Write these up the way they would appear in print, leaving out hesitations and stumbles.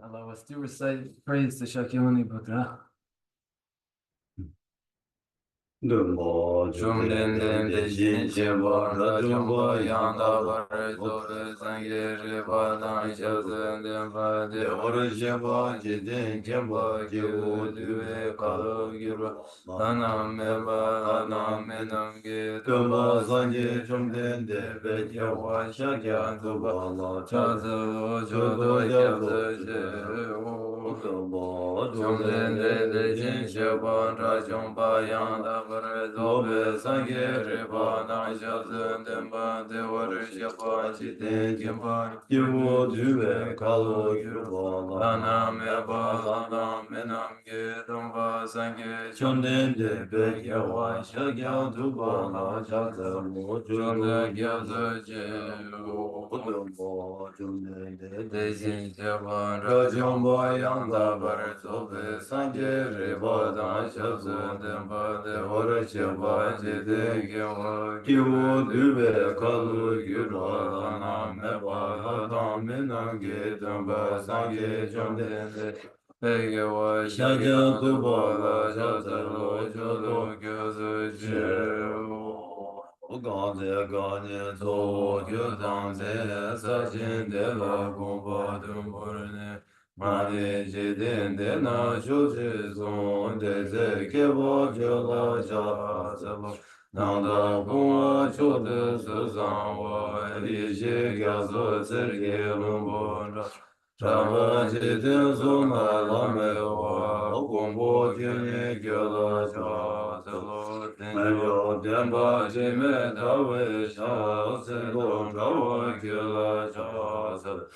Allow us to recite praise to Shakyamuni Buddha. Jumden den de jin jimbo ra jumbo yanda bare zobe zange riba dan shazen den ba de ore jimbo jiden jimbo jiwu duwe kalo gira lana meba lana menam ge tumba zange jumden de be jawa shakya tuba la chazo jodo jazo je jumden de jin jimbo ra jumbo yanda Zobe sange riba na shazen denba de wari shakwa jiten kimba Jivu duwe kalu yuwa lana meba lana menam ge dumba sange chonden de be yawa shakya duba la shazen mu chunde gyaze je Dejin jeba rajomba yanda bar zobe sange riba na shazen denba de wari shakwa jiten kimba Jivu duwe kalu yuwa lana meba lana menam ge dumba sange chonden de Pege wa shakya duba la shazen mu chunde gyaze je Gane gane zo gyudam de sajin de la gomba dumburne Mane jidin de na shuji zon de ze kebo jala jazalo Nanda goma chote suzan wa rishi gyazo zirge lumbura Chama jidin zona lame wa gombo jine gyala jazalo Mayo demba jime dawe sha sendo rawa gyala jazalo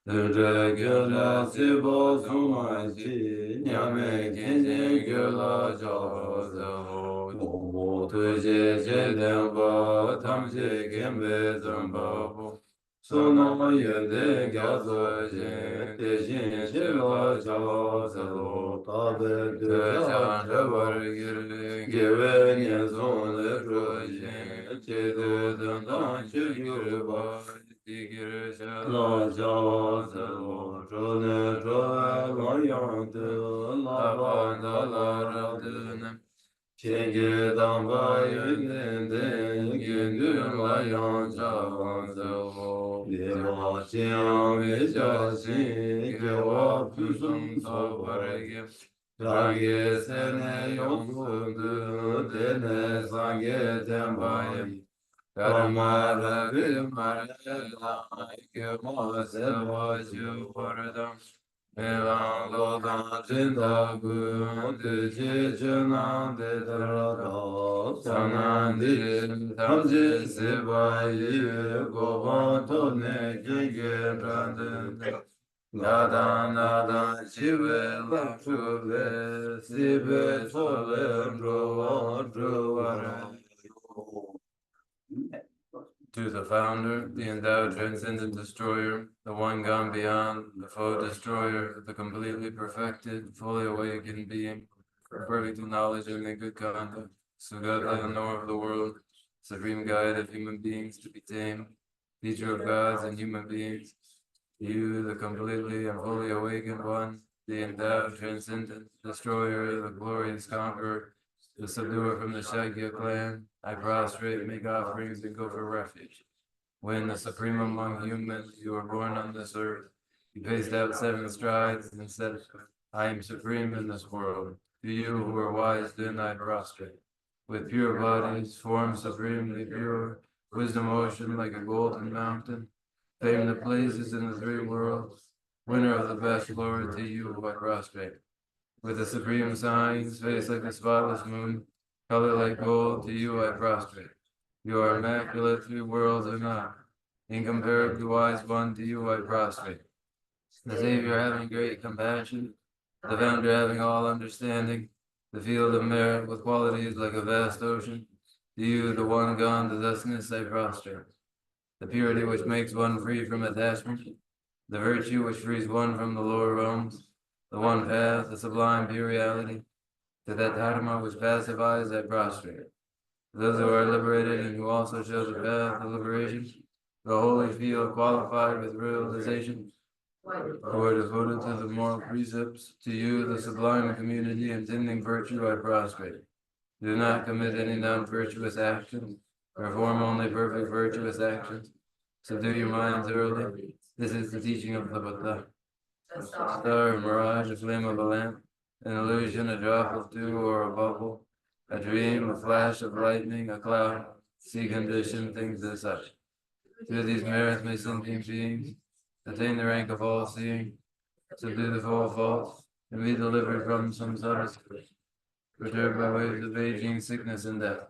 Dure gyala sibo suma chi nyame genje gyala jazalo Gombo tuje je demba tamje gembe zamba bo Sona yende gyazo je tejin jela jazalo Tabe duja jabar giri gewe nyezon le proje Chede dandan chigir ba digir jela jazalo Jone joe loyante la banda la radene Chenge damba yende gendun la yanjan zelo Deva chiang veja si gewa pusum so varege Rage sene yonsu du dene sange tembaye Karma ravi marela Kema seva ju vardam Mevan lokan jinda gun Tiji chunan de tarada Sanandi tamji sivayi Govan tone kingi randin Nadan nadan chive lakshube Sibe chole dhruva To the founder, the endowed transcendent destroyer, the one gone beyond, the foe destroyer, the completely perfected, fully awakened being, perfect in knowledge and in good conduct, Sugata, the knower of the world, supreme guide of human beings to be tamed, teacher of gods and human beings, you, the completely and fully awakened one, the endowed transcendent destroyer, the glorious conqueror, the subduer from the Shakya clan, I prostrate, make offerings, and go for refuge. When the supreme among humans, you were born on this earth. You paced out 7 strides and said, I am supreme in this world. To you who are wise, then I prostrate. With pure bodies, form supremely pure, wisdom ocean like a golden mountain, fame the places in the 3 worlds, winner of the best Lord, to you I prostrate. With the supreme signs, face like the spotless moon, color like gold, to you I prostrate. You are immaculate, 3 worlds are not. Incomparably wise one, to you I prostrate. The Savior having great compassion, the Founder having all understanding, the field of merit with qualities like a vast ocean, to you, the one gone to thusness, I prostrate. The purity which makes one free from attachment, the virtue which frees one from the lower realms, the one path, the sublime pure reality, to that dharma which pacifies, I prostrate. Those who are liberated and who also show the path of liberation, the holy field qualified with realization, who are devoted to the moral precepts, to you, the sublime community intending virtue, I prostrate. Do not commit any non-virtuous actions, perform only perfect virtuous actions. Subdue your mind thoroughly. This is the teaching of the Buddha. A star, a mirage, a flame of a lamp, an illusion, a drop of dew or a bubble, a dream, a flash of lightning, a cloud, see condition, things as such. Through these merits may sentient beings attain the rank of all-seeing, subdue the four faults, and be delivered from samsara, perturbed by waves of aging, sickness, and death.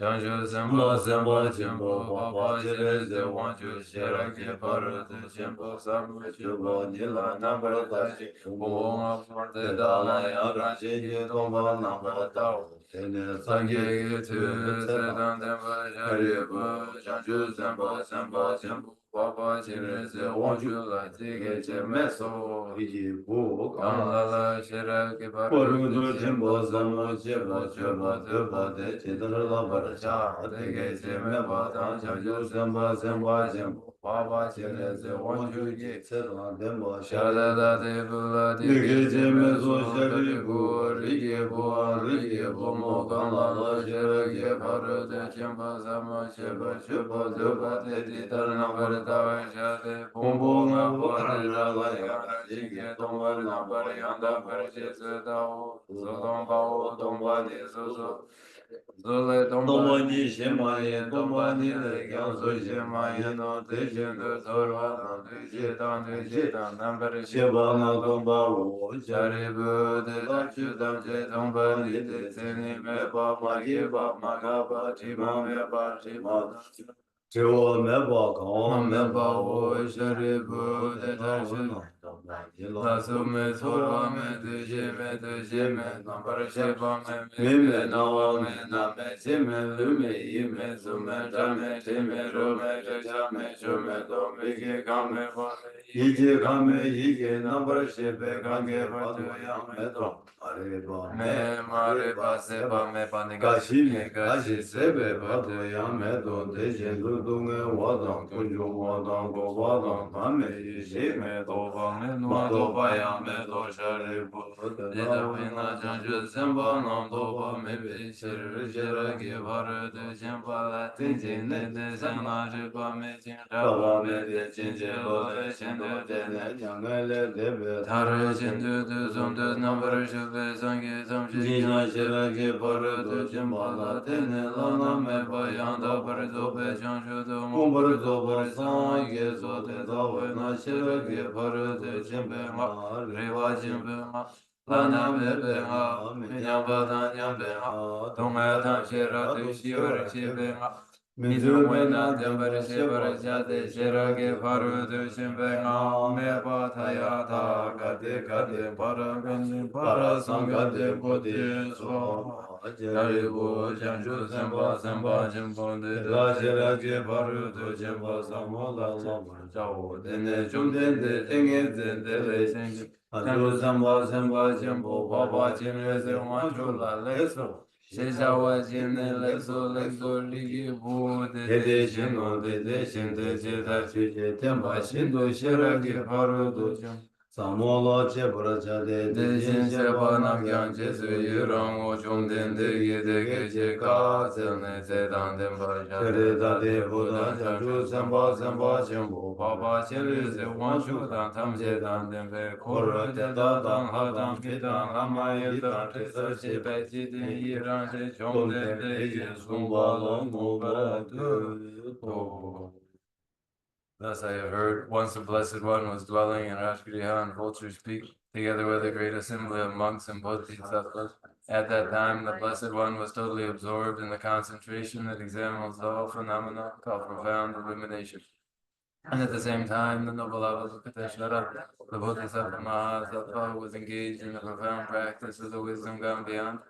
Chanjo semba semba jembo papa jere ze wanjo shera ke paru de jembo samu chubo nila number dashi bobo ma forte da la ya rashi ye tomba number tao sangye ge tu se dan de ba jare ba chanjo semba semba jembo papa jere ze wanjo la tige je meso iji bu kan la la shera ke paru de jembo samu chubo chubo de ba de chedar la ba cha de ge se me ba ta cha ju sem ba jem ba ba che le se wan ju ye se da de ba sha da da de bu la de ge je me so sha de bu ri ge bu mo gan la la she re ge pa ru de jem ba sa ma che ba che ba de ba de di tar na ba de ta wa sha de bu bo na ba de ra la ya ra ji ge tong ba na ba re yan da ba re che se da o so dong ba o dong ba de so so Zole tomba ni shema ye tomba ni le kyang so shema ye no te shen de sorwa no te she dan nambar sheba na tomba wo shari bu de da chu dam che tomba ni te tseni me pa ma ye pa ma ka pa chi ma me pa chi ma Chiwa me pa ka me pa wo shari bu de da chu Lasu me sorwa me tu she me nambar sheba me na wa me na me che me lu me yi me su me cha me che me ru me che cha me chu me do me ke ka me pa yi je ka me yi ke nambar she pe ka ke pa tu ya me do me ma re pa se pa me pa ni ga shi me ga shi se pe pa tu ya me do de je lu du nge wa dong kun ju wa dong go wa dong pa me yi she me do pa me no do pa ya me do sha re bu de da pe na chan ju sem pa nam do pa me pe shi ru shi ra ge pa ru de chen pa la tin jin ne de san na shi pa me jin ra pa me de jin je lo de chen de de ne nyang le de be ta re chen de de zong de nam pa shi be sang ge sam shi jin na shi ra ge pa ru de chen pa la te ne la na me pa yang da pa ru do pe chang shu do mo pa ru do pa sang ge so de da we na shi ra ge pa ru de chen pe ma re wa chen pe ma la na me pe ma me nyang pa ta nyang pe ma dong a ta she ra tu shi wa re she pe ma mi zu we na de pa re she pa re cha de she ra ge pa ru de chen pe ma me pa ta ya ta ga de pa ra ga ni pa ra sang ga de bo de so Jaribu Janju Semba Semba Jimbo de La Jera Je Baru Do Jimbo Samola Jawo Dene Jum Dende Enge Dende Le Sing Janju Semba Semba Jimbo Baba Jimre Se Wanchu La Lexo Shejawa Jimne Lexo Lexo Ligi Bu De Shino De Shin De Jeta Chuje Temba Shindo Shiragi Baru Do Jim Samola Chebra Jade De Jin Sheba Nam Gyan Jesu Yurang O Chum Den De Ge De Ge Je Ka Zel Ne Te Dan Den Ba Jade Da De Buddha Janju Samba Samba Jimbo Baba Chiri Se Wan Shu Dan Tam Je Dan Den Ve Koro Te Da Dan Ha Dan Ki Dan Lama Ye Dan Te Sa Che Pe Chi Din Yirang Se Chum Den De Ge Sumba Long Mo Ba Du To. Thus I have heard, once the Blessed One was dwelling in Rashgriha and Vulture's Peak, together with a great assembly of monks and Bodhisattvas. At that time, the Blessed One was totally absorbed in the concentration that examines all phenomena called profound illumination. And at the same time, the noble Avalokiteshvara, the Bodhisattva Mahasattva, was engaged in the profound practice of the wisdom gone beyond,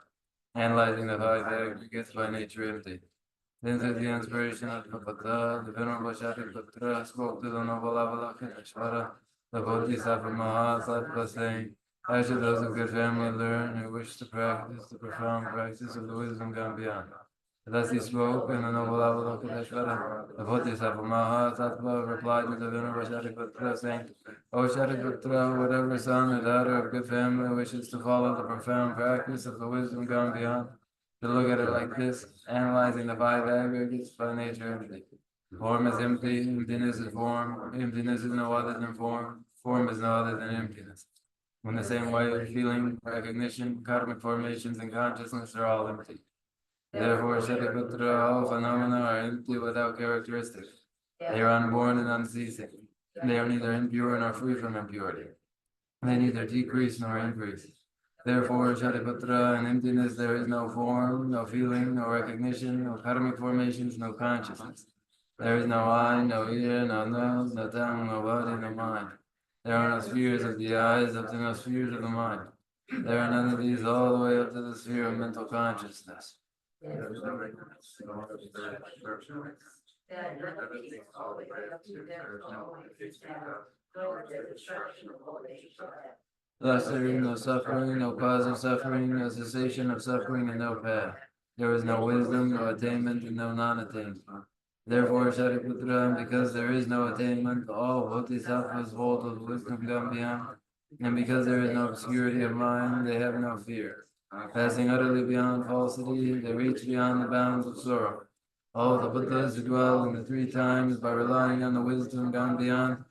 analyzing the five aggregates by nature empty. Then through the inspiration of Prabhupada, the Venerable Shantideva spoke to the noble Avalokiteshvara, the Bodhisattva Mahasattva, saying, "How should those of good family learn who wish to practice the profound practice of the wisdom gone beyond?" Thus he spoke, and the noble Avalokiteshvara, the Bodhisattva Mahasattva, replied to the Venerable Shantideva, saying, "O Shantideva, whatever son or daughter of good family wishes to follow the profound practice of the wisdom gone beyond, to look at it like this, analyzing the five aggregates by nature empty. Form is empty, emptiness is form, emptiness is no other than form is no other than emptiness. In the same way, feeling, recognition, karmic formations, and consciousness are all empty. Therefore, Shariputra, all phenomena are empty without characteristics. They are unborn and unceasing. They are neither impure nor free from impurity. They neither decrease nor increase. Therefore, Shariputra, in emptiness there is no form, no feeling, no recognition, no karmic formations, no consciousness. There is no eye, no ear, no nose, no tongue, no body, no mind. There are no spheres of the eyes up to no spheres of the mind. There are none of these all the way up to the sphere of mental consciousness. Thus there is no suffering, no cause of suffering, no cessation of suffering, and no path. There is no wisdom, no attainment, and no non-attainment. Therefore, Shariputra, because there is no attainment, all Bodhisattvas hold of wisdom gone beyond, and because there is no obscurity of mind, they have no fear. Passing utterly beyond falsity, they reach beyond the bounds of sorrow. All the Buddhas who dwell in the three times by relying on the wisdom gone beyond,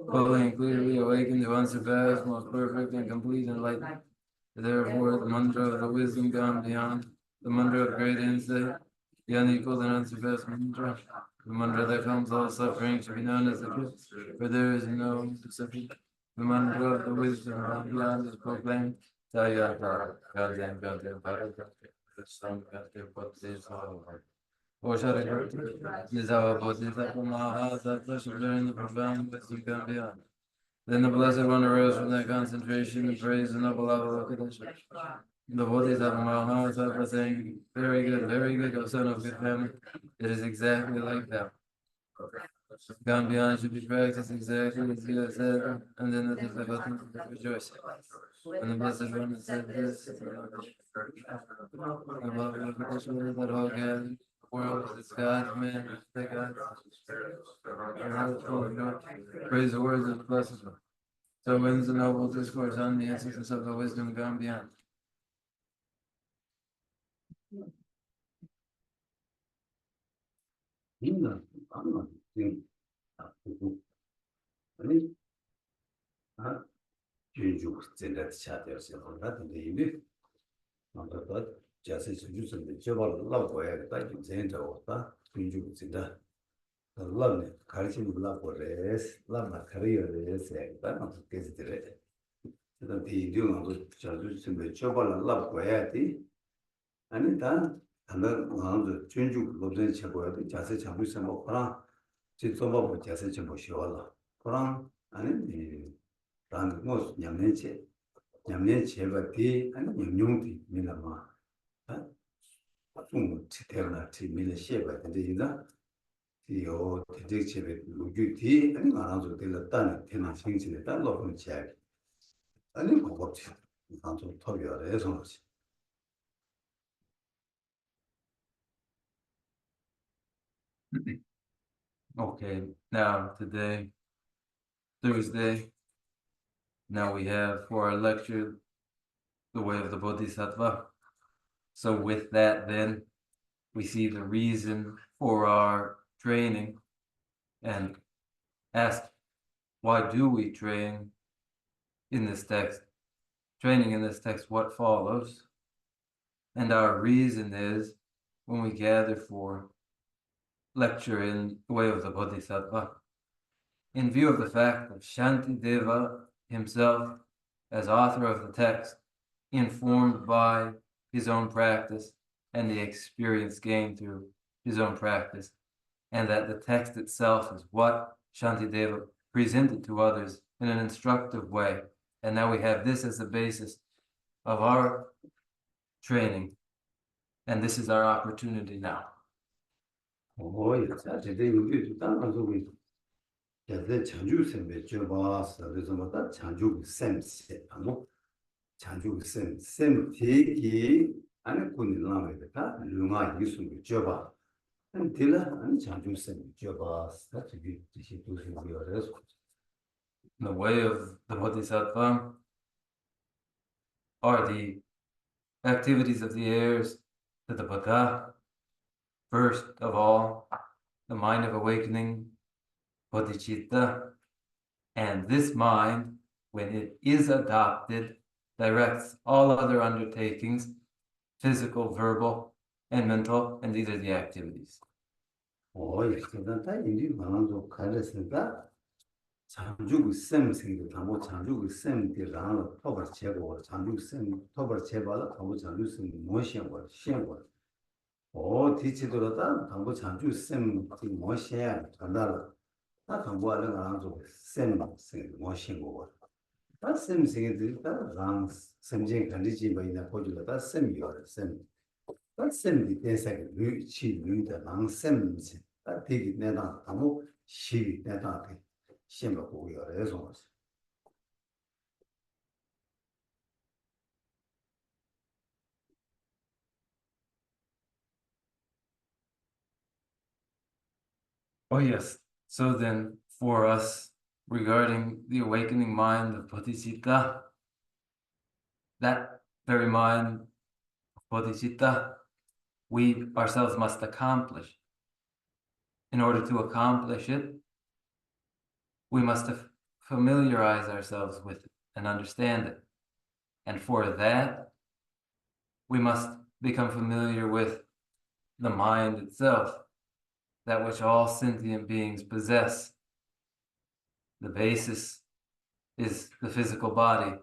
fully and clearly awakened to unsurpassed, most perfect and complete enlightenment. Therefore, the mantra of the wisdom gone beyond, the mantra of great insight, the unequaled and unsurpassed mantra, the mantra that calms all suffering should be known as the truth, for there is no suffering. The mantra of the wisdom gone beyond is proclaimed. Tayata, Gaden, Gaden, Paragraph, the song, Gaden, Bodhisattva. O Shariputra, this is our Bodhisattva Mahasattva should learn the profound wisdom gone beyond. Then the Blessed One arose from that concentration and praised the noble Avalokiteshvara. The Bodhisattva Mahasattva saying, very good, O son of good family. It is exactly like that. Gone beyond should be practiced exactly as you have said, and then the Bodhisattva rejoiced. When the Blessed One said this, the Avalokiteshvara that all gathered, the world with its gods, men, the gods, and how it's full of joy. Praise the words of the Blessed One. So ends the noble discourse on the essence of the wisdom gone beyond. Love 가르치는 블라고레스 라마 카리어레스 다만 계시더래. 그다음 이 류는 자주 쓰는 저발라 라고야디. 아니 다 하나 마음도 전주 로든 쳐고야 돼. 자세 잡을 수 없거나 진짜로 자세 좀 보시오라. 그럼 아니 이 당고 냠내체 냠내체가 뒤 아니 냠용디 밀라마. 좀 지대나 지밀의 시에가 근데 인자 이요 대직집에 무규티 아니 말아도 될었다는 되는 생진에 달러 본 지야 아니 뭐지 나도 터비어래 해서지 Okay, now today, Thursday, now we have for our lecture the way of the Bodhisattva. So with that, then we see the reason for our training and ask, why do we train in this text? Training in this text, what follows? And our reason is when we gather for lecture in the way of the Bodhisattva, in view of the fact that Shantideva himself, as author of the text, informed by his own practice and the experience gained through his own practice, and that the text itself is what Shantideva presented to others in an instructive way. And now we have this as the basis of our training, and this is our opportunity now. 오이 사실 이게 땅을 두고 야대 장주선배 줘봐서 그래서 뭐다 장주 셈세 아무 장주 셈 안에 군이 나와야 다 룽아 이수를 줘봐 딜라 아니 장주 셈 줘봐 사실 이게 도시 비어서 The way of the Bodhisattva are the activities of the heirs to the Buddha. First of all, the mind of awakening, bodhicitta, and this mind, when it is adopted, directs all other undertakings, physical, verbal, and mental, and these are the activities. 오이 그다 인디 만도 가르쳤다 장주 셈생도 담보 장주 셈들랑 토벌 제고 장주 셈 토벌 제발라 담보 장주 셈 뭐시고 시행고 오 뒤치도다 담보 장주 셈 뭐시야 간다 다 담보하는 거랑도 셈 뭐시고 다 셈생들 다랑 셈제 관리지 뭐이나 보주다 다 셈이요 셈다 셈이 대사가 위치 위다 랑 셈지 다 되게 내가 담보 시 내가 시험을 Oh, yes. So then, for us, regarding the awakening mind of Bodhicitta, that very mind of Bodhicitta, we ourselves must accomplish. In order to accomplish it, we must familiarize ourselves with it and understand it. And for that, we must become familiar with the mind itself, that which all sentient beings possess. The basis is the physical body,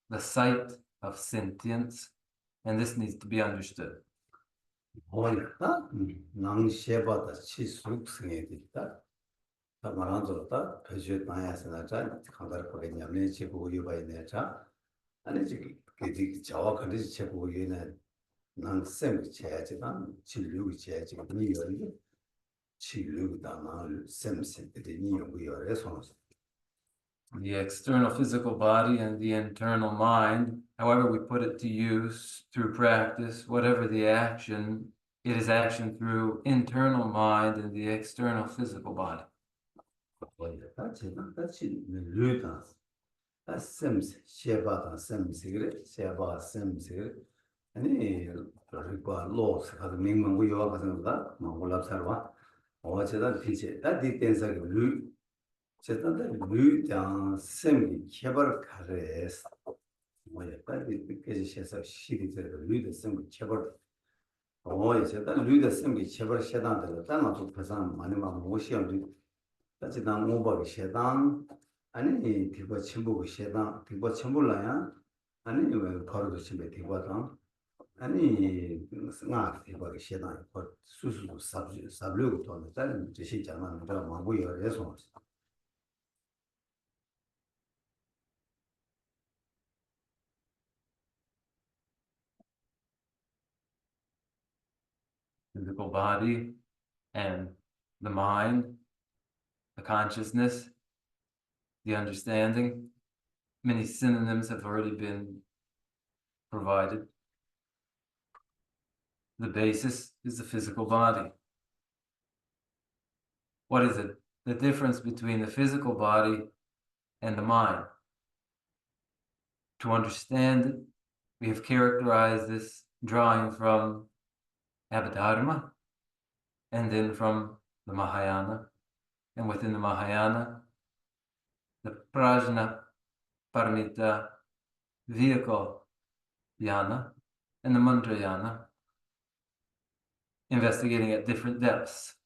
the site of sentience, and this needs to be understood. 뭐야? 낭셰바다 치숙승에 있다. 다 말한다다 배주에 나야서 나자 강다를 거겠냐면 제고 유바이네 자 아니 지금 그 저와 같이 제고 유네 낭셈 제지만 진료가 제지 니요 진료다 나 셈셈들이 니요 손 The external physical body and the internal mind, however we put it to use through practice, whatever the action, it is action through internal mind and the external physical body. 같이 르다 셈스 셰바다 셈스 그래 셰바 셈스 그래 아니 그리고 로스 가서 명명고 요아 같은 거다 뭐 올랍살와 어제다 피제 다 디텐사가 르 제단다 르장 셈이 개발 가레스 뭐야 빨리 끝까지 해서 시리즈를 르드 셈이 개발 제단 르드 셈이 개발 시단들 다나도 가상 많이 막 모시험도 같이 난 오버가 시단 아니 디버 첨부가 시단 디버 첨불라야 아니 왜 바로도 집에 디버다 아니 나 디버가 시단 수수 삽류고 또 다른 뜻이 장난 내가 뭐고요 그래서 physical body and the mind, the consciousness, the understanding. Many synonyms have already been provided. The basis is the physical body. What is it? The difference between the physical body and the mind. To understand it, we have characterized this drawing from Abhidharma and then from the Mahayana. And within the Mahayana, the Prajna Paramita vehicle yana and the mantra yana, investigating at different depths.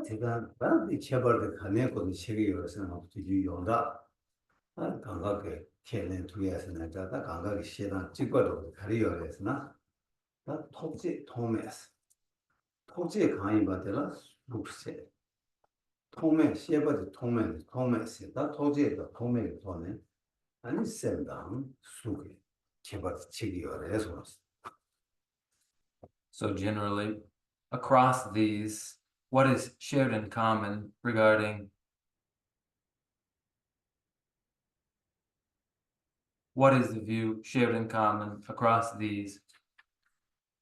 제가 이 체벌의 가내고도 책이 열어서는 뒤지 용다. 감각에 캐는 두에서 내가 감각이 시단 찍어도 가리어에서나 다 토지 통매스. 토지의 강의 받으라 룩세. 통매 시에버지 통매스. 다 토지에다 통매를 도네. 아니 셈당 수게 체벌 책이 열어서. So generally, across these, what is shared in common regarding what is the view shared in common across these?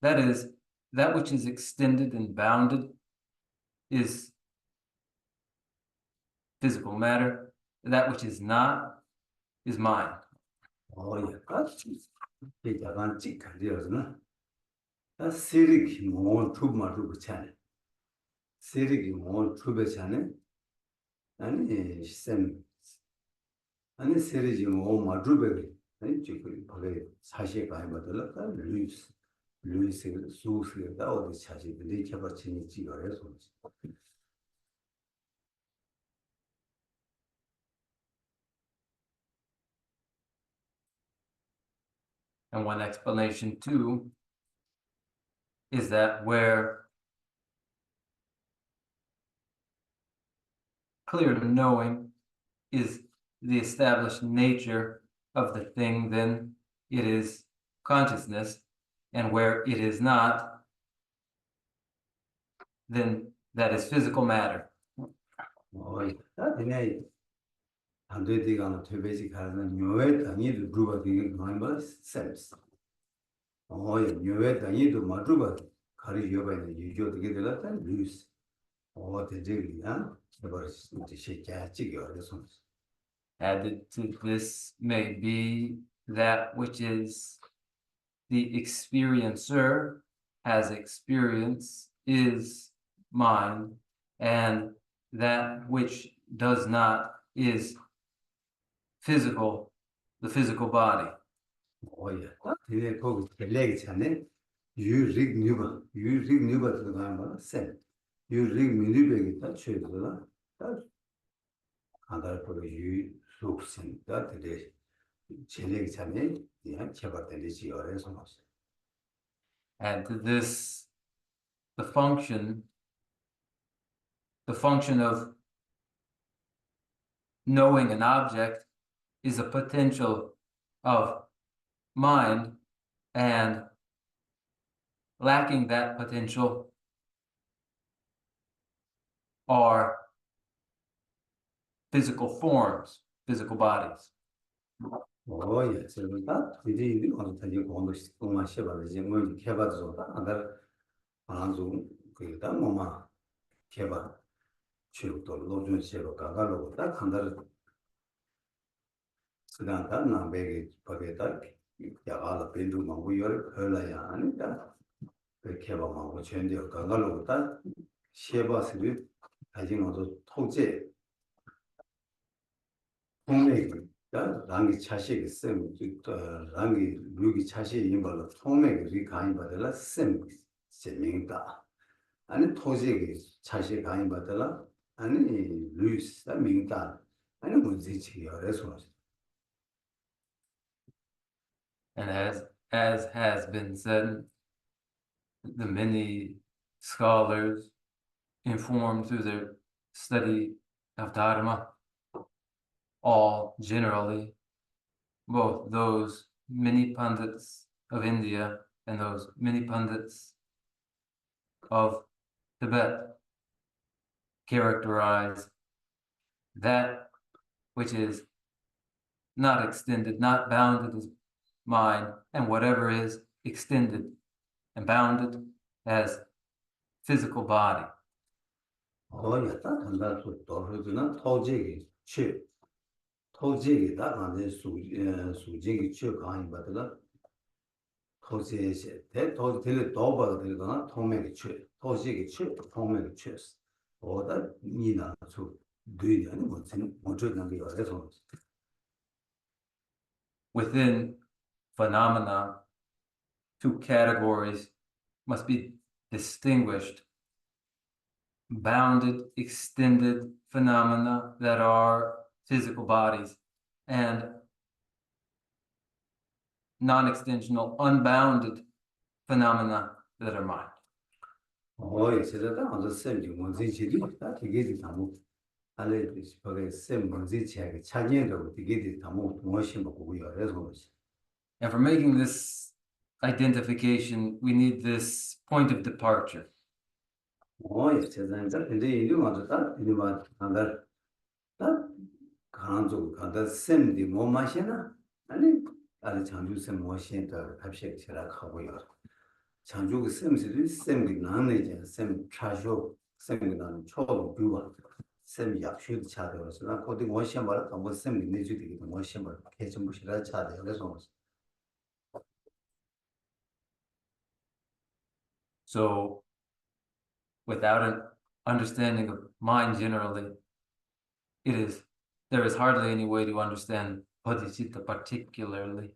That is, that which is extended and bounded is physical matter. That which is not is mind. 약간 찍가리어서는 세력이 뭐 두마루 붙잖아. 세력이 뭐 두배잖아. 아니 셈 아니 세력이 뭐 마두배 아니 지금 거기 사실 가야 받을까 루이스 수스가 어디 사실들이 개발진이 찍어서 And one explanation too is that where clear knowing is the established nature of the thing, then it is consciousness, and where it is not, then that is physical matter. 안되디가 퇴배지 가는 묘의 당이도 루가 되게 많이 센스. 묘의 당이도 마루가 가리 여바는 유교 되게 되었다 루스. 대제기야. 저버스 시켜 찍어서. Added to this may be that which is the experiencer has experience is mind, and that which does not is physical, the physical body. 되게 거기 텔레기 전에 유릭 뉴버 들어가면 셈. 유릭 미니베기 다 쳐들어라. 아다르고 유속신다 되게 텔레기 전에 그냥 제발되지 어려서 맞어. And to this, the function of knowing an object is a potential of mind, and lacking that potential are physical forms, physical bodies. 제가 이제 어떤 게 공부만 해봐야지 뭐 개발도 아들 방송 그다 뭐마 개발 취업도 노준 시로 가가로 딱 한달 그다음에 남배기 거기다 야가라 빈두만 우여를 흘러야 하니까 그 개발만 전혀 가가로 딱 시해봤으면 아직 어도 통제 통맥이 랑기 차식이 쌤 랑기 루기 차식 인발로 통맥이 가인 받을라 쌤 재명다 아니 토지기 차식 가인 받을라 아니 루이스 명다 아니 문제지 여래서. And as has been said, the many scholars informed through their study of Dharma, all generally, both those many pundits of India and those many pundits of Tibet characterize that which is not extended, not bounded as mind, and whatever is extended and bounded as physical body. 어야 다 단다도 도르드나 토지기 취 토지기 다 만데 수지기 취 강이 받다가 토지에 대토 될 도바가 되거나 통맥이 취 토지기 취 통맥이 취 어다 니나 수 뇌는 무슨 어쩌는 게 그래서 Within phenomena, two categories must be distinguished: bounded, extended phenomena that are physical bodies, and non-extensional, unbounded phenomena that are mind. 어이 세다가 아주 쌤이 뭔지지 다 되게 다무 알레 거기 쌤 뭔지지 차진도 되게 다무 무엇이 뭐고요 그래서 And for making this identification, we need this point of departure. 어이 세상에 근데 이거 맞다 이거 맞다 다 간조 간다 쌤이 뭐 마시나 아니 장주 쌤 뭐시다 합식 제락하고요 장주가 쌤들이 쌤이 나는 쌤 차쇼 쌤이 나는 초도 두고 쌤 약속도 차대로서 나 거기 뭐시 말아 뭐 쌤이 내주 되게 뭐시 말아 계속 무시라 차대 그래서 So, without an understanding of mind generally, there is hardly any way to understand Bodhisattva particularly.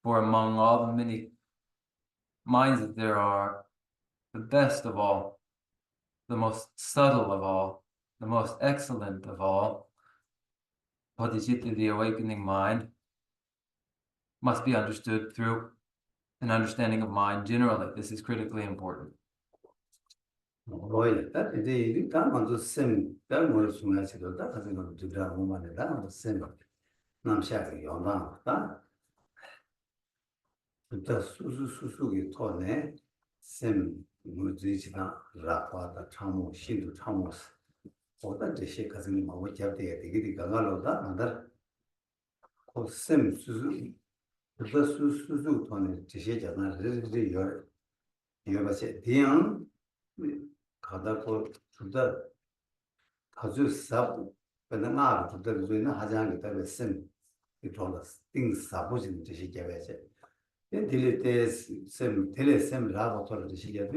For among all the many minds that there are, the best of all, the most subtle of all, the most excellent of all, Bodhisattva, the awakening mind, must be understood through an understanding of mind generally. This is critically important. 뭐야 다 이제 이 다만도 쌤 다른 중요하지도 다 가진 거 두다 뭐만 다만도 쌤 남샤기 연방다 진짜 수수수수기 토네 쌤 무지지나 라파다 참모 신도 참모 보다 제시 가슴이 마고 잡대야 되게 강하로다 만다 고쌤 수수 그래서 수수 토네 제시잖아 그래서 여 봐세 대양 가다고 주다 아주 사부 그나마 주다 그러나 하장이 때문에 쌤 이토라 띵 사부진 제시 개베세 딜레테 쌤 딜레 쌤 라보토르 제시게도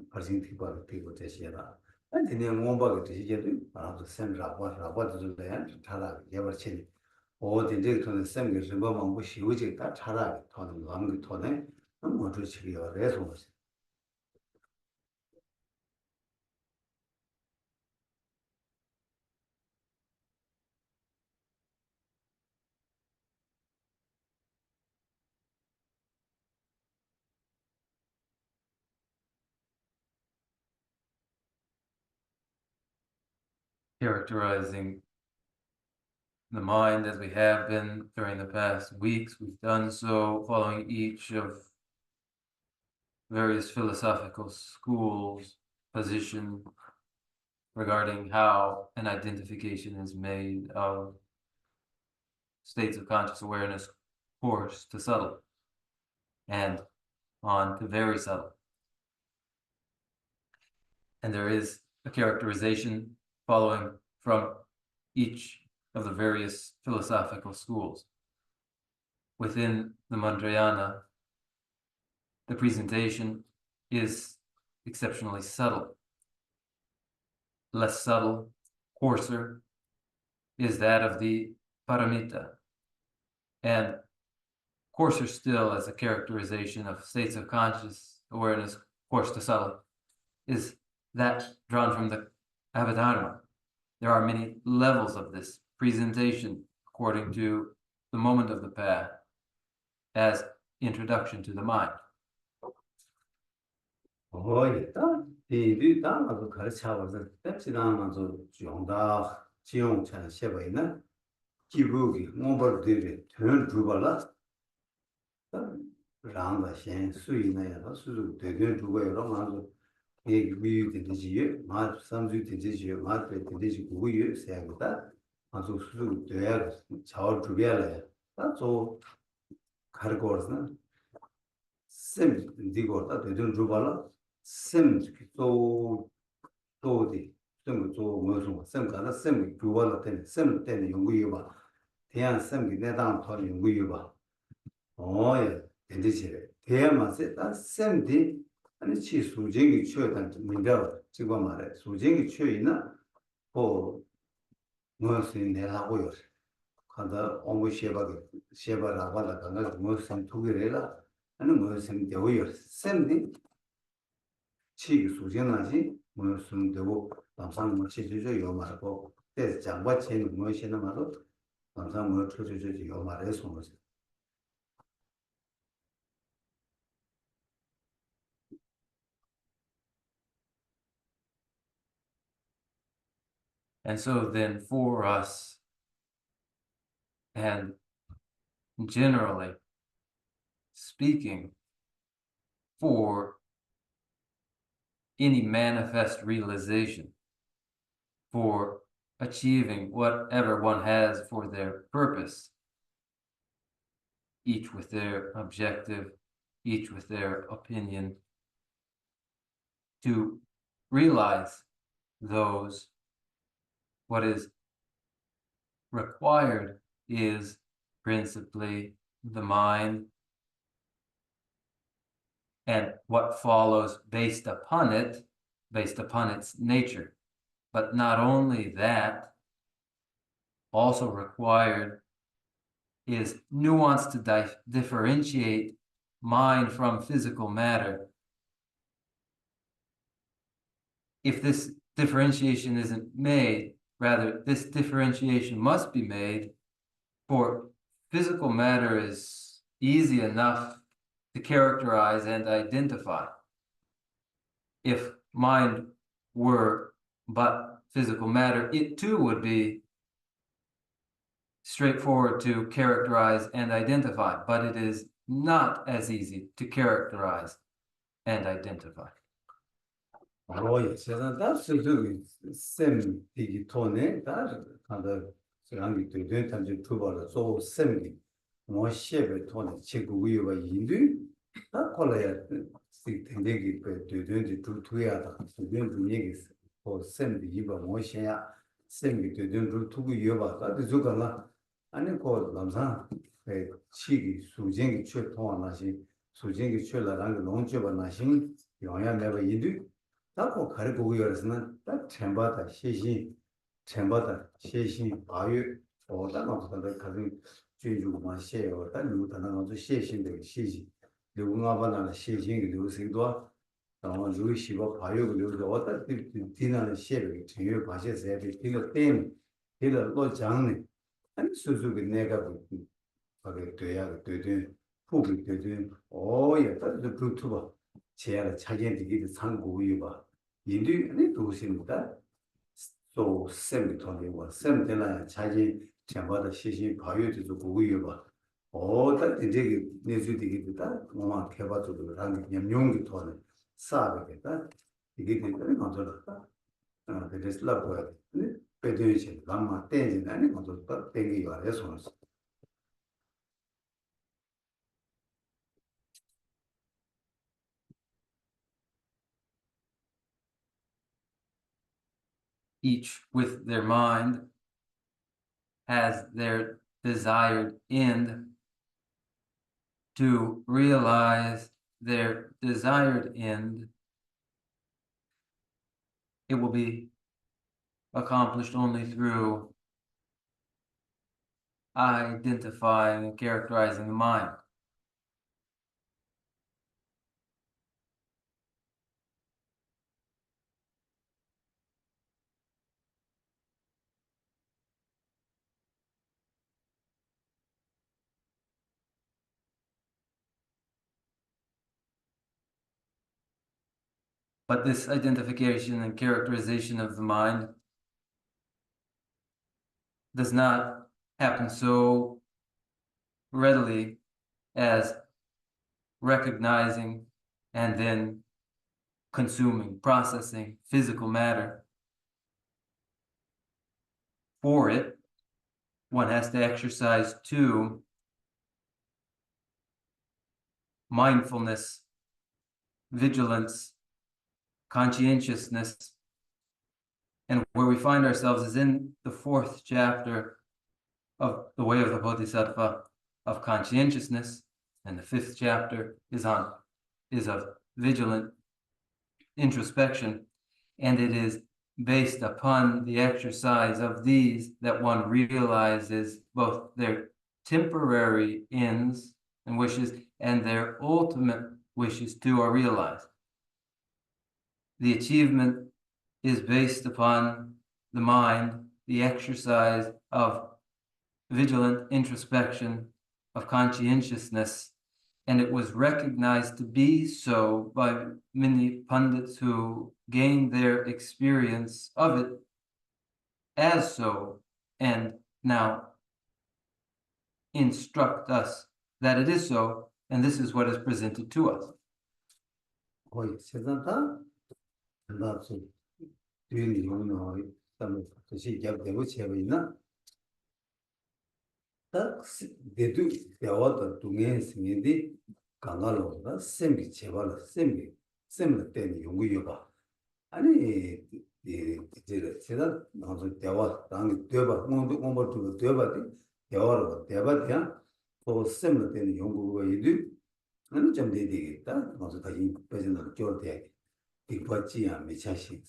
퍼센트 바 피고 제시라 안디네 몽바게 제시게도 아주 쌤 라보토르 타라 예버치 어디데 토네 쌤 그 림바만 뭐 시우지 다 타라 토는 왕그 토네 뭐도 치리요 그래서 Characterizing the mind as we have been during the past weeks. We've done so following each of various philosophical schools' position regarding how an identification is made of states of conscious awareness, coarse to subtle, and on to very subtle. And there is a characterization following from each of the various philosophical schools. Within the Mandrayana, the presentation is exceptionally subtle. Less subtle, coarser, is that of the Paramita. And coarser still as a characterization of states of conscious awareness, coarse to subtle, is that drawn from the Abhidharma. There are many levels of this presentation according to the moment of the path as introduction to the mind. 어이다 이리다 나도 가르쳐봐서 뗍시다만서 용다 지용찬 셰바이나 기부기 몽벌들이 전 두발라 rāngā xiān sui nā yā sūsū dēdēn chūgā yā rā mā rā yé kī wīyū tēndē chī yé, mā sāmsū tēndē chī yé, mā tēndē chī gu yé sā yā tā mā sū sūsū dēyā chāwā chūbyā rā yā tā tsō khār kōr sā sēm dī kōr tā dēdēn chūbā rā sēm tsō tsō dī sēm kī tsō mō sū sēm kā rā sēm kī chūbā rā tēnē sēm tēnē yōnggū yō bā tēyān sēm kī nē tāng tō yōnggū yō bā 야 된지시래. 대야만세 다 쌤디 아니 치 수쟁이 취어단 문제가 지금 말해. 수쟁이 취어이나 뭐 무엇이 내라고요. 가다 온고 셰바라 발라 가나 무슨 투기래라. 아니 무슨 되고요. 쌤디 치 수쟁하지 무슨 되고 항상 뭐 치주죠 요 말고 때 장과 체는 무엇이나 말로 항상 뭐 쳐주죠 요 말에 손으로 And so then for us, and generally speaking, for any manifest realization, for achieving whatever one has for their purpose, each with their objective, each with their opinion, to realize those, what is required is principally the mind and what follows based upon it, based upon its nature. But not only that, also required is nuance to differentiate mind from physical matter. If this differentiation isn't made, rather, this differentiation must be made, for physical matter is easy enough to characterize and identify. If mind were but physical matter, it too would be straightforward to characterize and identify, but it is not as easy to characterize and identify. 예, 세상 다 저기 쌤 디기 토네 다 간다 저랑이 되는 단지 투바로 소 쌤이 뭐 셰베 토네 지구 위와 인도 다 콜라야 시 된대기 되는지 두야다 되는 얘기 뭐 쌤이 이바 뭐 셰야 쌤이 되는 두고 이어봐 다 저거나 아니 그 남산 치기 수쟁이 최 통하나시 수쟁이 최라랑 농주바 나신 영향 내가 인도 다고 가르고 그래서는 딱 쳔바다 시시 쳔바다 시시 바유 어다가서 가진 주주만 셰요 다 누다나 가서 시신데 시시 누군가바나 시신이 누구세도 어 주시고 바유 그리고 어다 디나는 셰를 제일 바셔서 디는 템 디는 또 장네 아니 수수가 내가 그게 돼야 되든 후기 되든 어야 다 그루트바 제가 차견되기 상고유바 인도 아니 도시입니다. 또 샘토니와 샘텔라 차지 전부다 시시 바유도 고유바 어다 이제 내주되기다 뭐만 개발도 랑 염용기 토네 사베겠다 이게 되는 거잖아. 그래서 라고야. 네 배도이지 남마 땡지 아니 것도 땡기 와야 손스 Each with their mind has their desired end. To realize their desired end, it will be accomplished only through identifying and characterizing the mind. But this identification and characterization of the mind does not happen so readily as recognizing and then consuming, processing physical matter. For it, one has to exercise two: mindfulness, vigilance, conscientiousness. And where we find ourselves is in the 4th chapter of the way of the Bodhisattva of conscientiousness, and the 5th chapter is of vigilant introspection, and it is based upon the exercise of these that one realizes both their temporary ends and wishes and their ultimate wishes too are realized. The achievement is based upon the mind, the exercise of vigilant introspection, of conscientiousness, and it was recognized to be so by many pundits who gained their experience of it as so, and now instruct us that it is so, and this is what is presented to us. 거의 세상다 나서 뒤에 용어의 담을 뜻이 yap되고 제가 있나 딱 대두 대화도 동해 생인데 강가로가 셈이 제발 셈을 때는 연구여 봐 아니 이제 제가 나서 대화 당이 되봐 공부도 되봐디 대화로 대봐야 또 셈을 때는 연구가 이들 아니 좀 되겠다 나서 다시 배전을 줘야 이거지야 미차시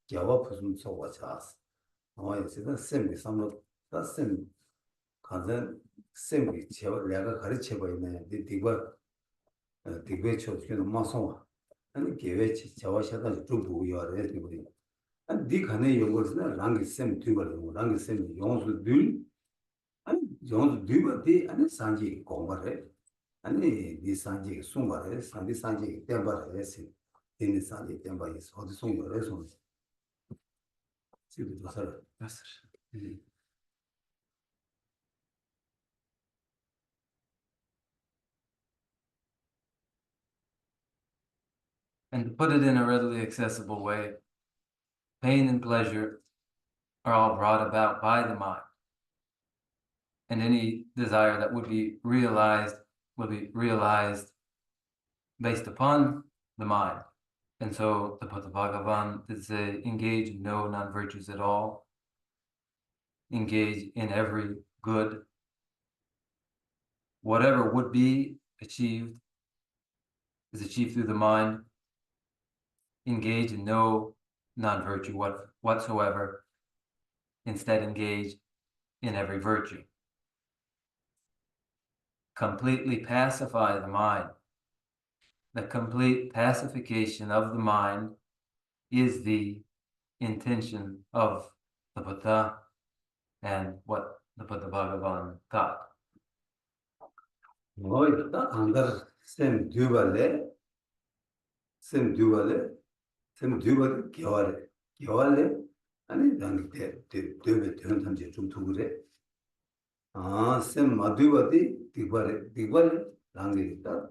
대화 무슨 소가 자스 제가 셈이 삼로 셈 가장 셈이 제가 내가 가르쳐 보이네 디베 초기는 마소 아니 계획이 저와셔가 좀 보여야 돼 우리 아니 디 간에 연구는 랑기 셈 뒤거든 랑기 셈 용수 둘 아니 용수 뒤버디 아니 산지 공부를 아니 디 산지 송바를 산지 땜바를 했지 디 산지 땜바에 어디 송을 해서 지금 도서 And to put it in a readily accessible way, pain and pleasure are all brought about by the mind. And any desire that would be realized will be realized based upon the mind. And so the Bhagavan did say, engage in no non-virtues at all. Engage in every good. Whatever would be achieved is achieved through the mind. Engage in no non-virtue whatsoever. Instead, engage in every virtue. Completely pacify the mind. The complete pacification of the mind is the intention of the Buddha and what the Buddha Bhagavan taught. 안다 셈 뒤발레 겨울에 아니 단계 되게 되는 탐지 좀 두그래 셈 마두바디 디발레 랑게다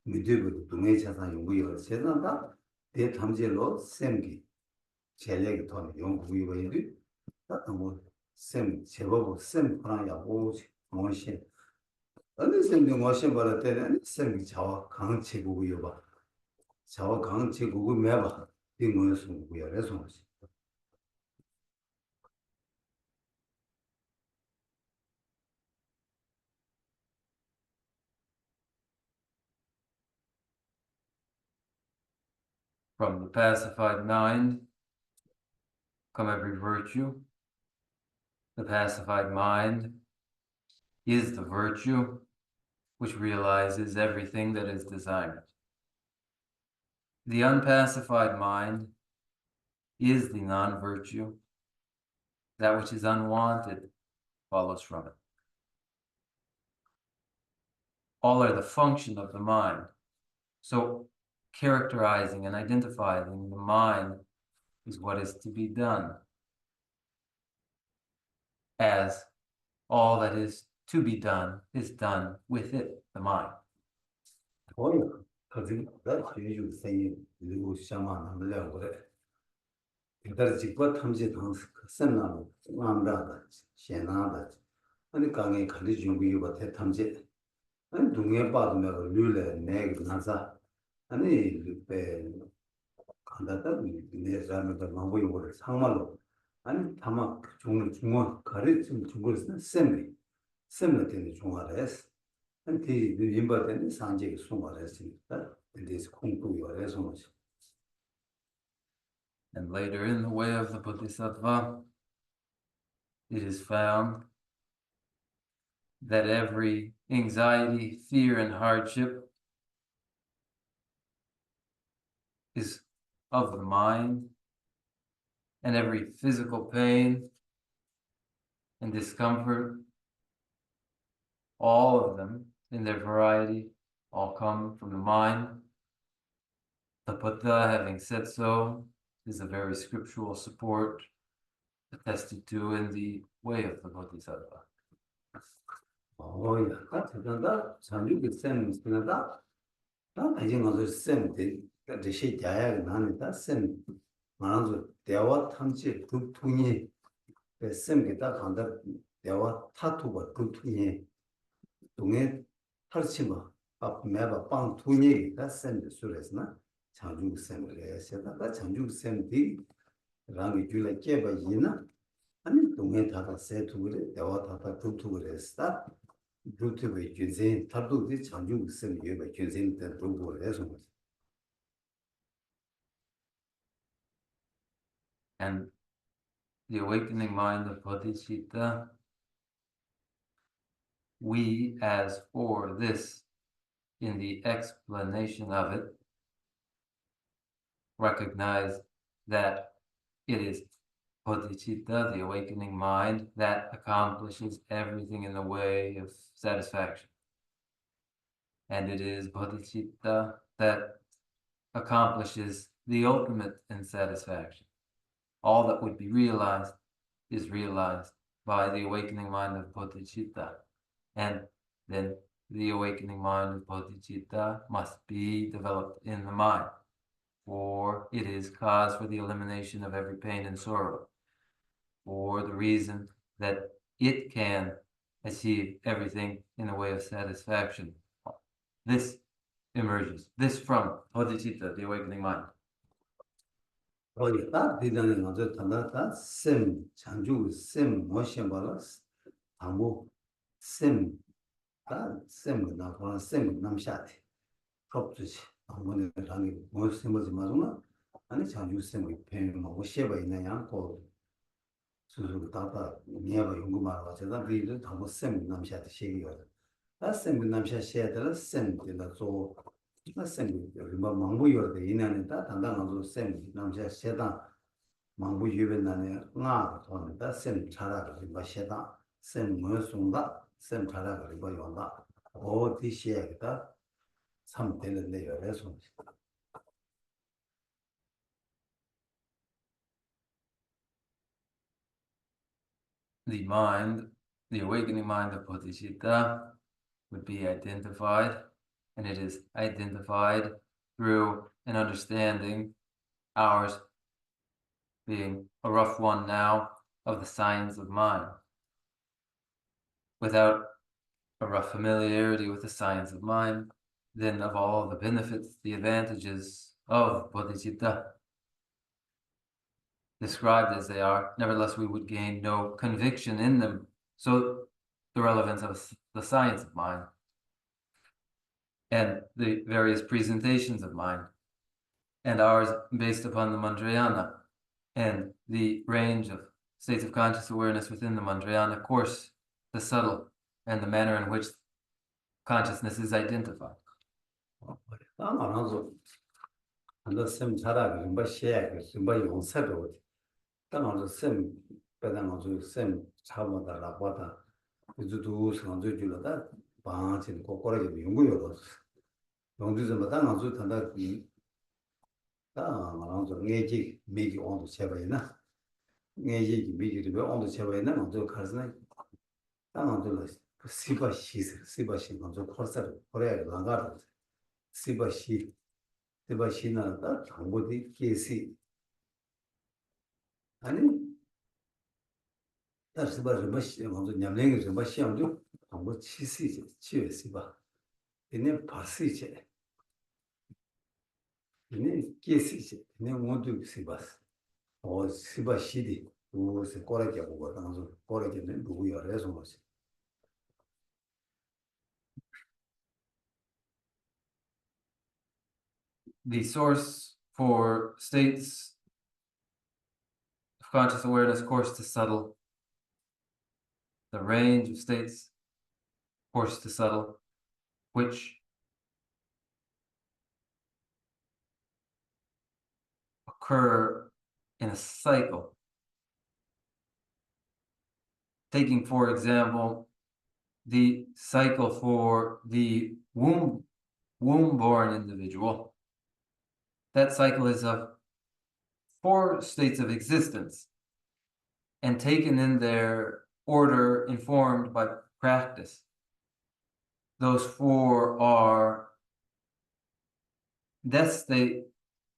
미디브 동해 차상 연구여 세단다 대 탐지로 셈기 제력이 더 연구여 이리 셈 제법 셈 하나야고 뭐시 아니 셈이 뭐시 말할 때는 셈이 자와 강치 보고요 봐 자와 강치 보고 매봐 이 뭐였으면 그래서 From the pacified mind come every virtue. The pacified mind is the virtue which realizes everything that is desired. The unpacified mind is the non-virtue. That which is unwanted follows from it. All are the function of the mind. So characterizing and identifying the mind is what is to be done, as all that is to be done is done with it, the mind. 어여, 가진 나 제주 생이 그리고 샤만 하려고 그래. 그들 직접 탐지 당스 선나는 마음다다 신나다. 아니 강에 관리 준비가 대 탐지. 아니 동해 빠르면 류래 내가 나사. 아니 배 간다다 내 사람들 망고 요를 상말로. 아니 다마 중원 가르침 중국에서 셈이 되는 중화래스. And the important Sanjay Sumaras in this Kunku. And later in the way of the Bodhisattva, it is found that every anxiety, fear, and hardship is of the mind, and every physical pain and discomfort, all of them in their variety, all come from the mind. The Buddha, having said so, is a very scriptural support attested to in the way of the Bodhisattva. Oh, yeah, that's another. Some you get same Spinada. Not I think the same thing that the shade diag none that same. Manzo, there were Tanchi group to ye. The same get that under there were tattoo group to ye. Dunge Tarchima, up never bound to ye, that same the Suresna. Chanju same, said that Chanju same thing. Rangi Jula Keba Yina. 아니 동해 다다 세투를 대화 다다 두투를 했다. 두투의 균생 다도지 장주 무슨 예배 균생 때 두고를 해서 And the awakening mind of Bodhisattva, we, as for this, in the explanation of it, recognize that it is Bodhicitta, the awakening mind, that accomplishes everything in the way of satisfaction. And it is Bodhicitta that accomplishes the ultimate in satisfaction. All that would be realized is realized by the awakening mind of Bodhicitta. And then the awakening mind of Bodhicitta must be developed in the mind, for it is cause for the elimination of every pain and sorrow, for the reason that it can achieve everything in the way of satisfaction. This emerges, this from Bodhicitta, the awakening mind. 어디다 비단에 가서 단다다 셈 장주 셈 모션 발라스 아무 셈다 셈 나고 셈 남샤티 prop지 아무는 당이 모션 뭐지 말으나 아니 장주 셈이 펜 뭐 쉐바 있나야 고 수수 다다 니아가 연구 말아 제가 비를 당고 셈 남샤티 쉐기가 다 셈 남샤 쉐들 셈 되다 저 셈 얼마 망부여도 이내는다 단단한 셈 남자 세다 망부 유변나네 나 돈다 셈 차라가 뭐 세다 셈 뭐송다 셈 차라가 뭐 용다 어디 시에다 참 되는 내려서 The mind, the awakening mind of Bodhicitta would be identified, and it is identified through an understanding, ours being a rough one now, of the science of mind. Without a rough familiarity with the science of mind, then of all the benefits, the advantages of Bodhicitta, described as they are, nevertheless we would gain no conviction in them. So the relevance of the science of mind and the various presentations of mind, and ours based upon the Mandrayana and the range of states of conscious awareness within the Mandrayana course, the subtle, and the manner in which consciousness is identified. 한도 셈 차라가 뭐 쉐가 뭐 용서도当셈 배당어서 셈 차보다 보다 그주도 상주주로다 방진 고고라게 연구요 연구좀 당어서 단다 말아서 내지 미기 온도 채바이나 내지 미기를 왜 온도 채바이나 먼저 가서는 당어들 시바시 먼저 코스를 거래야 나가다 시바시 시바시나다 당보디 계시 아니 다시바 르마시 먼저 냠랭이 좀 마시암도 당보 치시지 치외시바 얘네 바시지 얘네 계시지 얘네 모두 시바스 시바시디 우세 꼬라게 보고 당서 꼬라게는 누구야 그래서 뭐지 The source for states of conscious awareness, coarse to subtle, the range of states, coarse to subtle, which occur in a cycle. Taking, for example, the cycle for the womb-born individual, that cycle is of 4 states of existence, and taken in their order informed by practice. Those 4 are death state,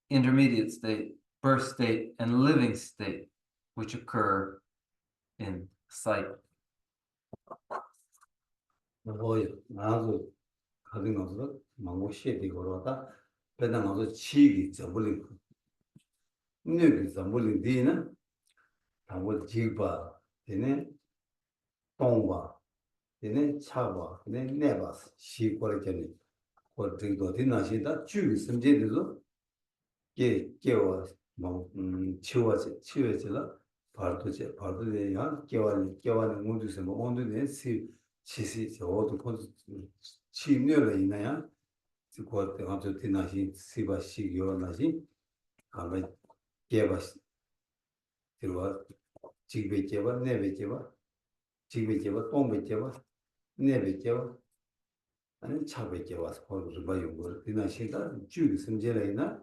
intermediate state, birth state, and living state, which occur in cycle. 뭐요 나도 가진 것으로 망고시에 되고로다 배당 가서 치기 저불리 능력이 저불리 뒤는 당고 지바 되네 동바 되네 차바 되네 내바스 시고르게니 거기도 뒤나시다 주 심제들도 깨와 뭐 치워지라 발도제 야 깨와는 모두서 뭐 온도네 치시 저도 콘스 치료를 있나요? 그거 가서 뒤나시 시바시 요나시 아마 깨바시 들어와 지배 깨바 내배 깨바 지배 깨바 동배 깨바 내배 깨바 아니 차배 깨바서 거기서 봐요 거 뒤나시다 주 심제래나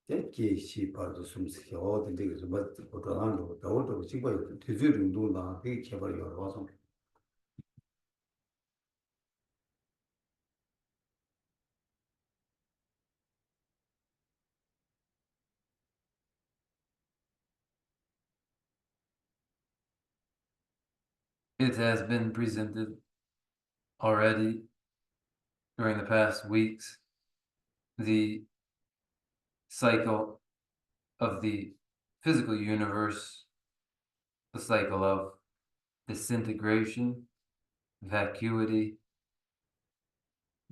Geshe pardo sumsi o de de so bat otorando da oto chiba tizir ndu na de kebar yor waso It has been presented already during the past weeks, the cycle of the physical universe, the cycle of disintegration, vacuity,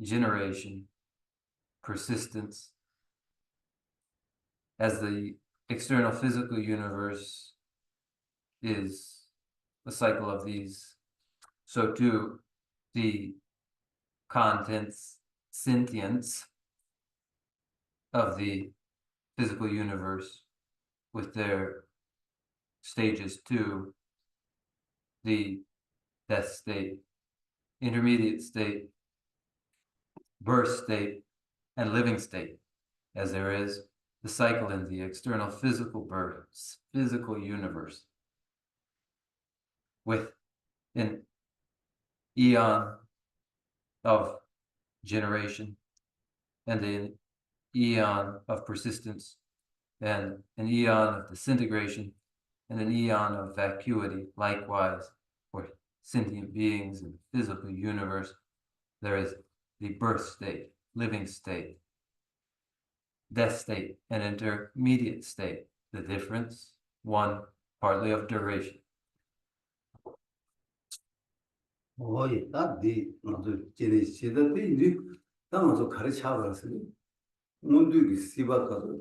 generation, persistence, as the external physical universe is the cycle of these, so too the contents, sentience of the physical universe with their stages to the death state, intermediate state, birth state, and living state, as there is the cycle in the external physical universe with an eon of generation and an eon of persistence and an eon of disintegration and an eon of vacuity. Likewise, for sentient beings in the physical universe, there is the birth state, living state, death state, and intermediate state. The difference, one, partly of duration. 오이 딱디 나도 제네 시다데 이제 당어서 가르쳐 버렸으니 문두기 시바가서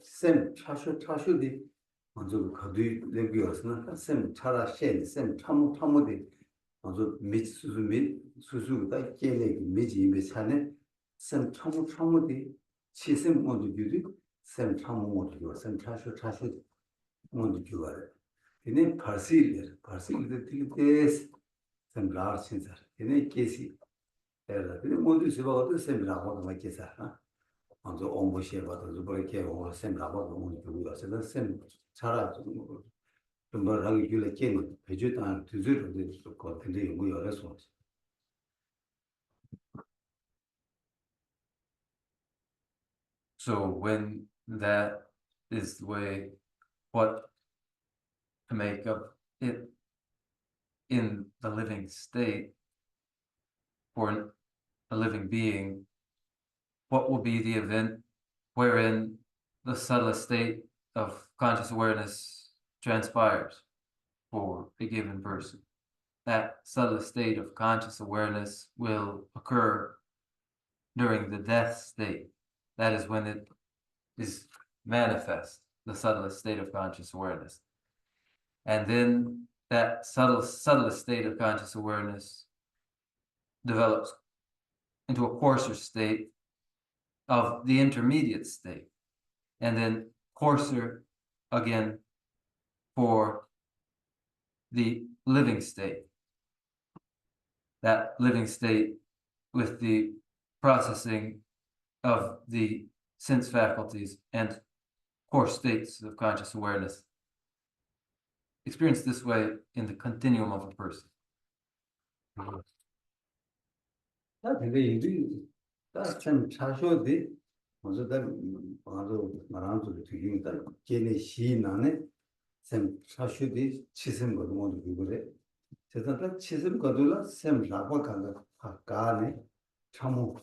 쌤 차슈디 먼저 가두이 레비어스나 쌤 차라 셴 참모디 먼저 미수수 미 수수가 깨내기 미지 임에 차네 쌤 참모디 치쌤 모두 주디 쌤 참모 모두 쌤 차슈 모두 주어래 근데 파실들 tildes sembrar sincer tiene que si era tiene modo se va a sembrar modo ma che sa anzo ombo she va to zubre che o sembrar modo modo tu se da sem chara 좀 하기 줄에 깨는 배주단 두즈로 될 거 근데 뭐 여러 소 So when that is the way, what to make of it in the living state for a living being, what will be the event wherein the subtlest state of conscious awareness transpires for a given person? That subtlest state of conscious awareness will occur during the death state. That is when it is manifest, the subtlest state of conscious awareness. And then that subtlest state of conscious awareness develops into a coarser state of the intermediate state, and then coarser again for the living state. That living state with the processing of the sense faculties and coarse states of conscious awareness, experienced this way in the continuum of a person. 다 근데 이들이 다참 차쇼디 먼저 다 아주 말하는 소리 들으니까 걔네 시나네 샘 차쇼디 치sem 거도 모두 그래. 제가 치sem 거도라 샘 라고 간다. 가네 참고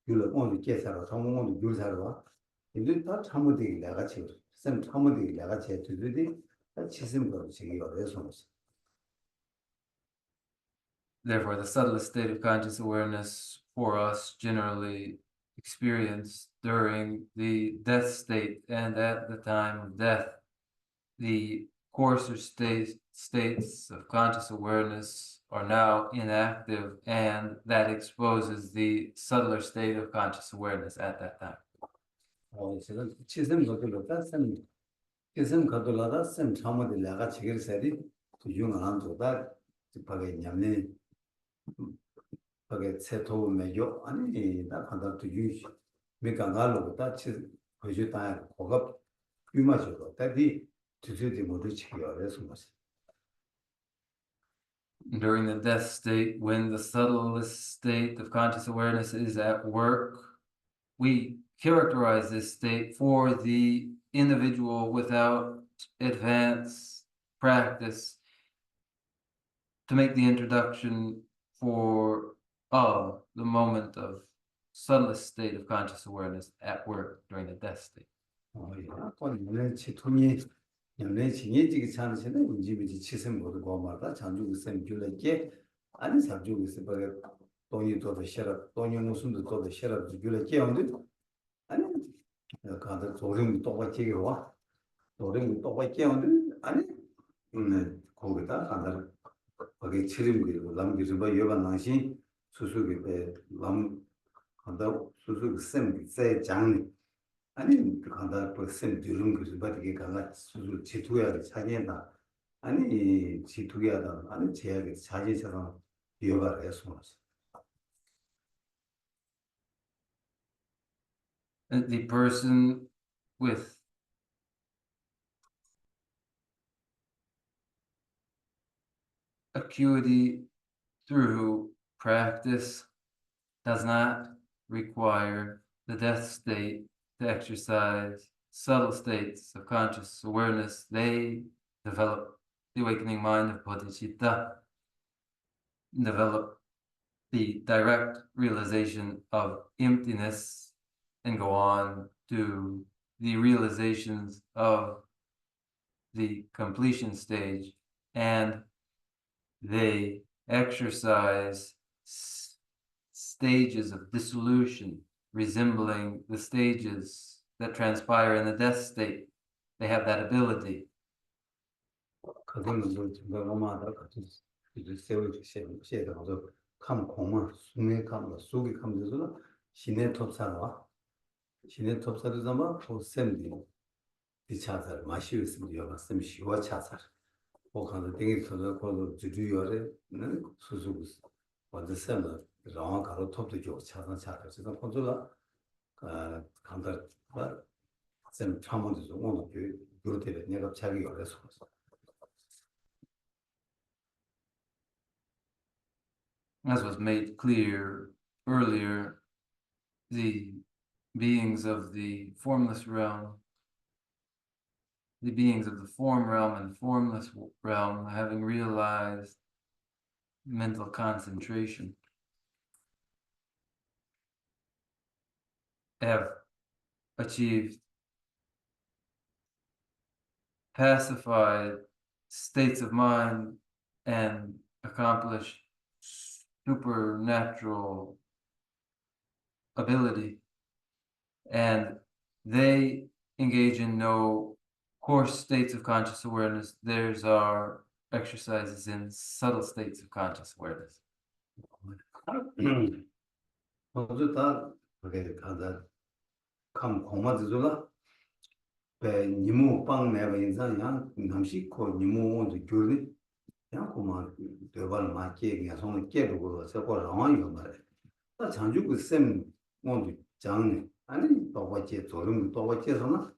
유로 오늘 계산을 참고 오늘 유사로 이들 다 참고되게 내가 지금 샘 참고되게 내가 제 두들이 다 치sem 거도 지기 어려서 Therefore, the subtlest state of conscious awareness for us generally experienced during the death state and at the time of death. The coarser states of conscious awareness are now inactive, and that exposes the subtler state of conscious awareness at that time. 제가 치sem 거도로다 샘 치sem 거도라다 샘 참고되 내가 지기를 세리 유용한 도다 집하게 냠네 그게 세토 매요 아니 나 판단도 유시 메가갈로 다치 거주다 고급 유마죠 다디 주주디 모두 지켜야래서 뭐지 During the death state, when the subtlest state of conscious awareness is at work, we characterize this state for the individual without advanced practice to make the introduction of the moment of subtlest state of conscious awareness at work during the death state. 연례징이 찬시는 인지비지 치sem 모두 고마다 장주고 셈 줄게 아니 장주고 있어버려 돈이 더 싫어 돈이 무슨도 더 싫어 줄게 온데 아니 가다 조림 똑같이 와 조림 똑같이 온데 아니 거기다 간다 거기 치림 그리고 남기서 봐 여가 나시 수수기 남 간다 수수 셈세 장 아니 간다 벌써 들은 것을 받게 가가 수술 지투야 차지한다 아니 지투야다 아니 제약이 차지처럼 비어가 해서 The person with acuity through practice does not require the death state to exercise subtle states of conscious awareness. They develop the awakening mind of Bodhisattva, develop the direct realization of emptiness, and go on to the realizations of the completion stage, and they exercise stages of dissolution resembling the stages that transpire in the death state. They have that ability. 그거는 뭐 정말마다 같이 이제 세월이 시에도 감 공을 숨에 감을 속에 감면서 신의 톱사와 신의 톱사를 잡아 보셈디 디차살 마시고 있으면 여가 셈 시와 차살 보관의 땡이 터져 거도 주주열에는 수수고 먼저 셈을 랑 가로 톱도 줘 차선 차서 그래서 컨트롤 간다 셈 참원도 좀 오늘 그렇게 내가 자기 열어서 As was made clear earlier, the beings of the formless realm, the beings of the form realm and formless realm, having realized mental concentration, have achieved pacified states of mind and accomplished supernatural ability, and they engage in no coarse states of conscious awareness. Theirs are exercises in subtle states of conscious awareness. 모두 다 그게 가다 감 고마지도라 배 니무 빵 내가 인상이야 남식고 니무 온도 교리 그냥 고마 대발 맞게 그냥 손을 깨고 서고 라마요 말에 다 장주고 쌤 온도 장네 아니 또와제 조름 또와제서나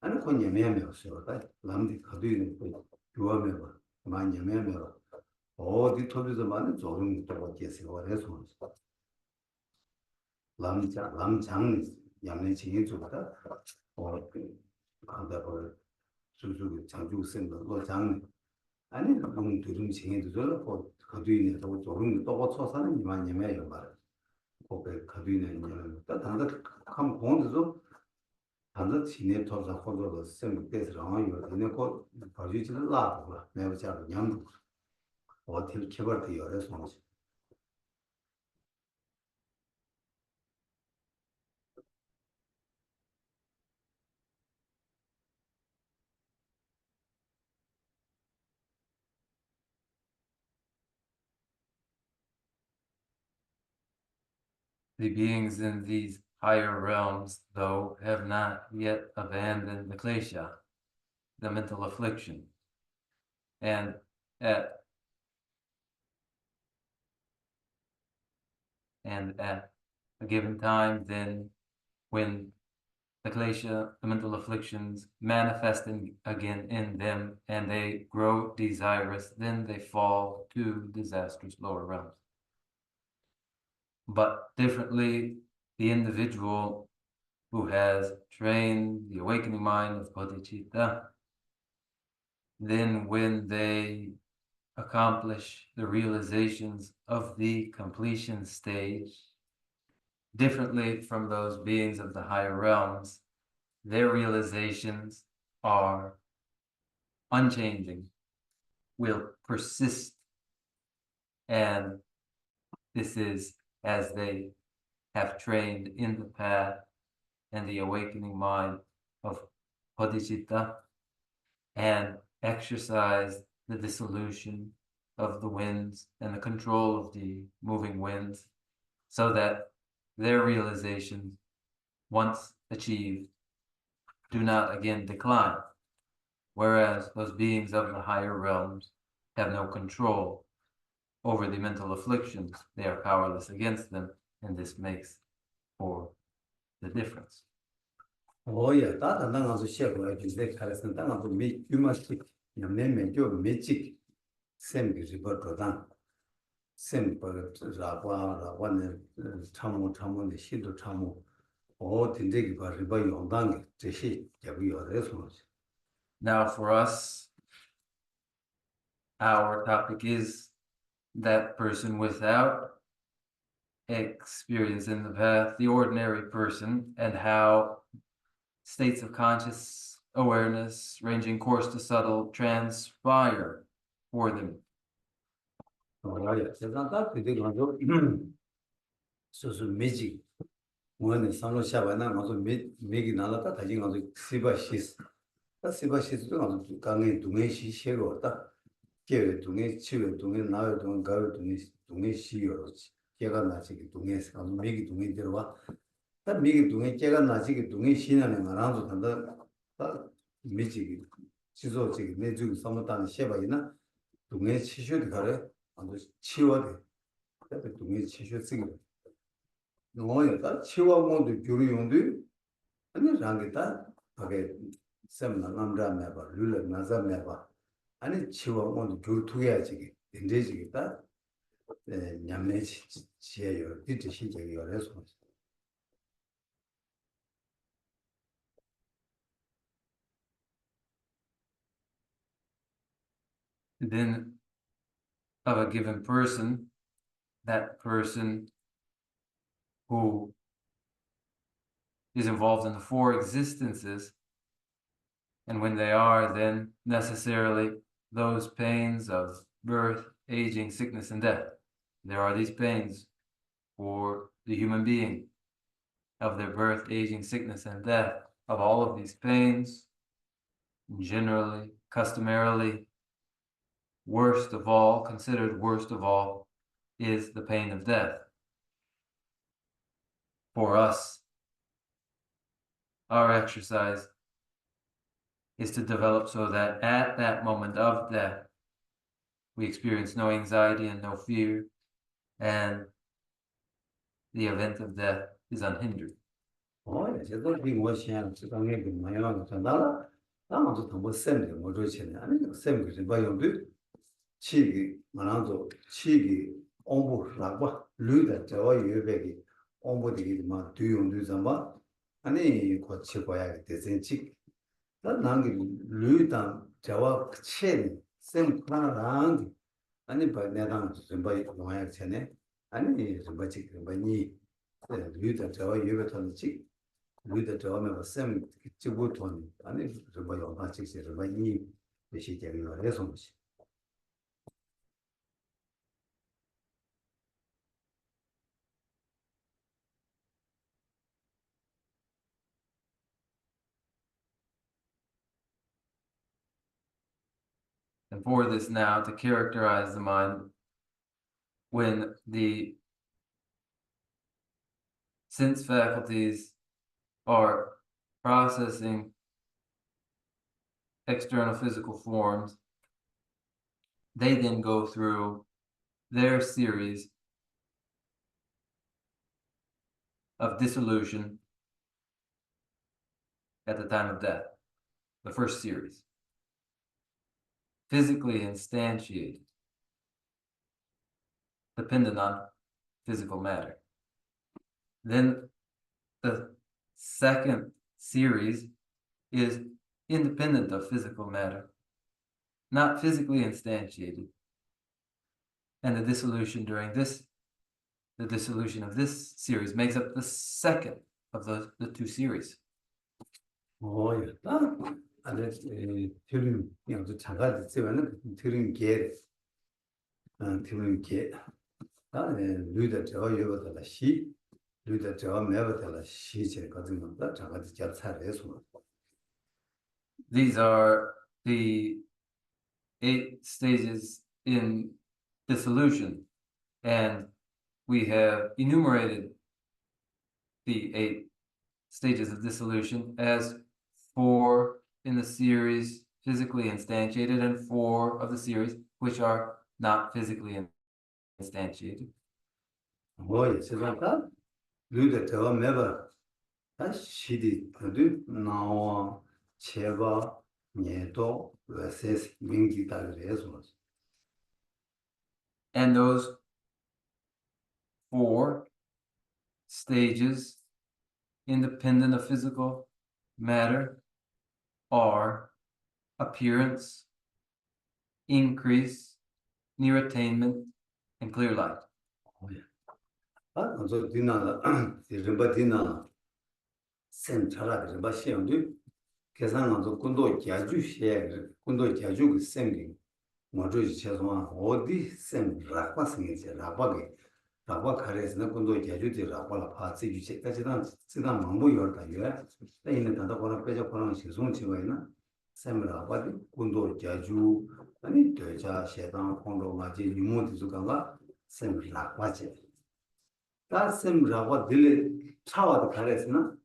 아니 건 예매하면서 남들 가도 있는 거 교하면 많이 예매하면 어디 토비서 많은 조름 또와제서 그래서 람장 양내 진행주보다 간다고 수수 장주 생도 로장 아니 너무 두rum 진행도 뭐 가두이네 또 조금 또 초사는 이만 예매요 말. 거기 가두이네 이제는 또 단다 감 공도도 단다 진행 토사 혼자도 생 때서랑 이거 되는 거 가지지를 놔도 내가 잘 양도 어떻게 개발돼 여래서 The beings in these higher realms, though, have not yet abandoned the klesha, the mental affliction. And at a given time, then, when the klesha, the mental afflictions, manifest again in them and they grow desirous, then they fall to disastrous lower realms. But differently, the individual who has trained the awakening mind of bodhicitta, then when they accomplish the realizations of the completion stage, differently from those beings of the higher realms, their realizations are unchanging, will persist, and this is as they have trained in the path and the awakening mind of bodhicitta and exercised the dissolution of the winds and the control of the moving winds, so that their realizations, once achieved, do not again decline, whereas those beings of the higher realms have no control over the mental afflictions. They are powerless against them, and this makes for the difference. 오야 다다 나가서 시작을 해주세 가르선 땅하고 미 유마식 양내면교 매직 샘기 리버도단 샘버 라과는 참모의 시도 참모 딘데기 바 리버 용당 제시 개부여래서 Now for us, our topic is that person without experience in the path, the ordinary person, and how states of conscious awareness, ranging coarse to subtle, transpire for them. 오야 세상다 그게 가서 소소 매직 뭐는 상로 샤바나 가서 매기 나라다 다시 가서 시바시스 시바시스도 가서 강에 동해시 쉐로다 계획 동해 치료 동해 나요 동해 가요 동해 시요지 걔가 나지기 동해에서 가서 매기 동해 들어와 다 매기 동해 걔가 나지기 동해 시나는 말아서 간다 다 매지기 지소지 내주 삼았다는 쉐바이나 동해 치료도 가래 아주 치워돼 그때 동해 치료 쓰기 너무다 치워고도 교류용도 아니 장기다 하게 샘나 남자매 봐 룰레 나자매 봐 아니 치워고도 교투해야지 인제지기다 냠내 지혜요 뒤지 시작이요 그래서 then of a given person, that person who is involved in the four existences, and when they are, then necessarily those pains of birth, aging, sickness, and death. There are these pains for the human being of their birth, aging, sickness, and death. Of all of these pains, generally, customarily, worst of all, considered worst of all, is the pain of death. For us, our exercise is to develop so that at that moment of death, we experience no anxiety and no fear, and the event of death is unhindered. 제가 뭐 시험 지방에 그 모양을 전달라 나도 더 못생겨 뭐 좋지네 아니 쌤 좀 봐요도 치기 만나도 치기 공부라고 류다 저와 유백이 공부들이 막 뒤용도 잡아 아니 고치 봐야 되는지 나는 류다 저와 chen 쌤 아니 봐 내가 좀 봐야 뭐야 전에 아니 좀 봐지 좀 봐니 류다 저와 유백하는지 Lui 처음에 봤으면 지구촌 아니 뭐 영화 찍시를 많이 시작을 해서 And for this now, to characterize the mind, when the sense faculties are processing external physical forms, they then go through their series of dissolution at the time of death, the first series. Physically instantiated, dependent on physical matter. Then the second series is independent of physical matter, not physically instantiated. And the dissolution the dissolution of this series makes up the second of the two series. 아니 들은 그냥 잠깐 듣지만은 들은 게 들은 게 나는 류다 저 여버들 시 류다 저 매버들 시제 같은 것도 잠깐 잘 살아서 These are the 8 stages in dissolution, and we have enumerated the 8 stages of dissolution as 4 in the series physically instantiated and 4 of the series which are not physically instantiated. 제가 류다 저 매버 시디 그도 나와 제가 녀도 versus 민기다 그래서 And those 4 stages, independent of physical matter, are appearance, increase, near attainment, and clear light. 저 디나가 이른바 디나 센터라 이른바 시험도 계산하고 군도 자주시에 군도 자주 생기 먼저 최소한 어디 생 라과 생이지 라과게 라과 가래스는 군도 자주지 라과라 파지 주체까지는 지난 망보 열다 요 때에는 다다 거나 빼져 거나 시송 지와이나 샘라과디 군도 자주 아니 되자 세당 공도 맞지 유모도 가가 샘 라과지 다샘 라과 딜 차와도 가래스나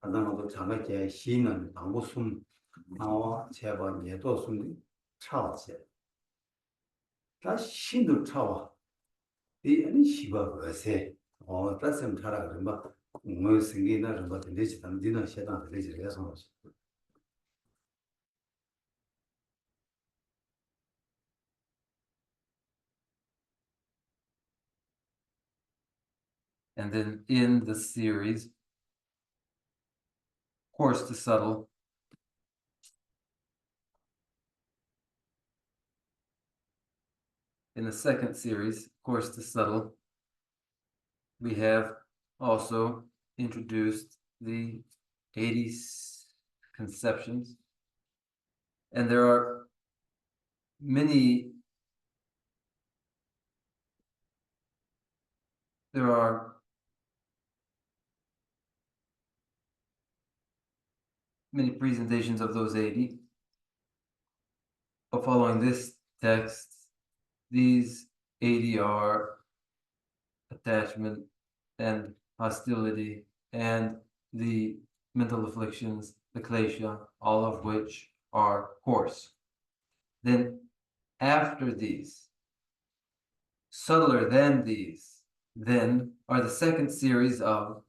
아담도 자매게 시는 방고숨 나와 제발 예도 숨이 차와지 다 신도 차와 이 아니 시바 버세 다샘 차라 그러면 뭐 생기나 좀 되지 담디나 세당 되지 그래서 And then in the series, coarse to subtle, in the second series, Course to Subtle, we have also introduced the 80 conceptions, and there are many presentations of those 80, but following this text, these 80 are attachment and hostility and the mental afflictions, the klesha, all of which are coarse. Then after these, subtler than these, then are the second series of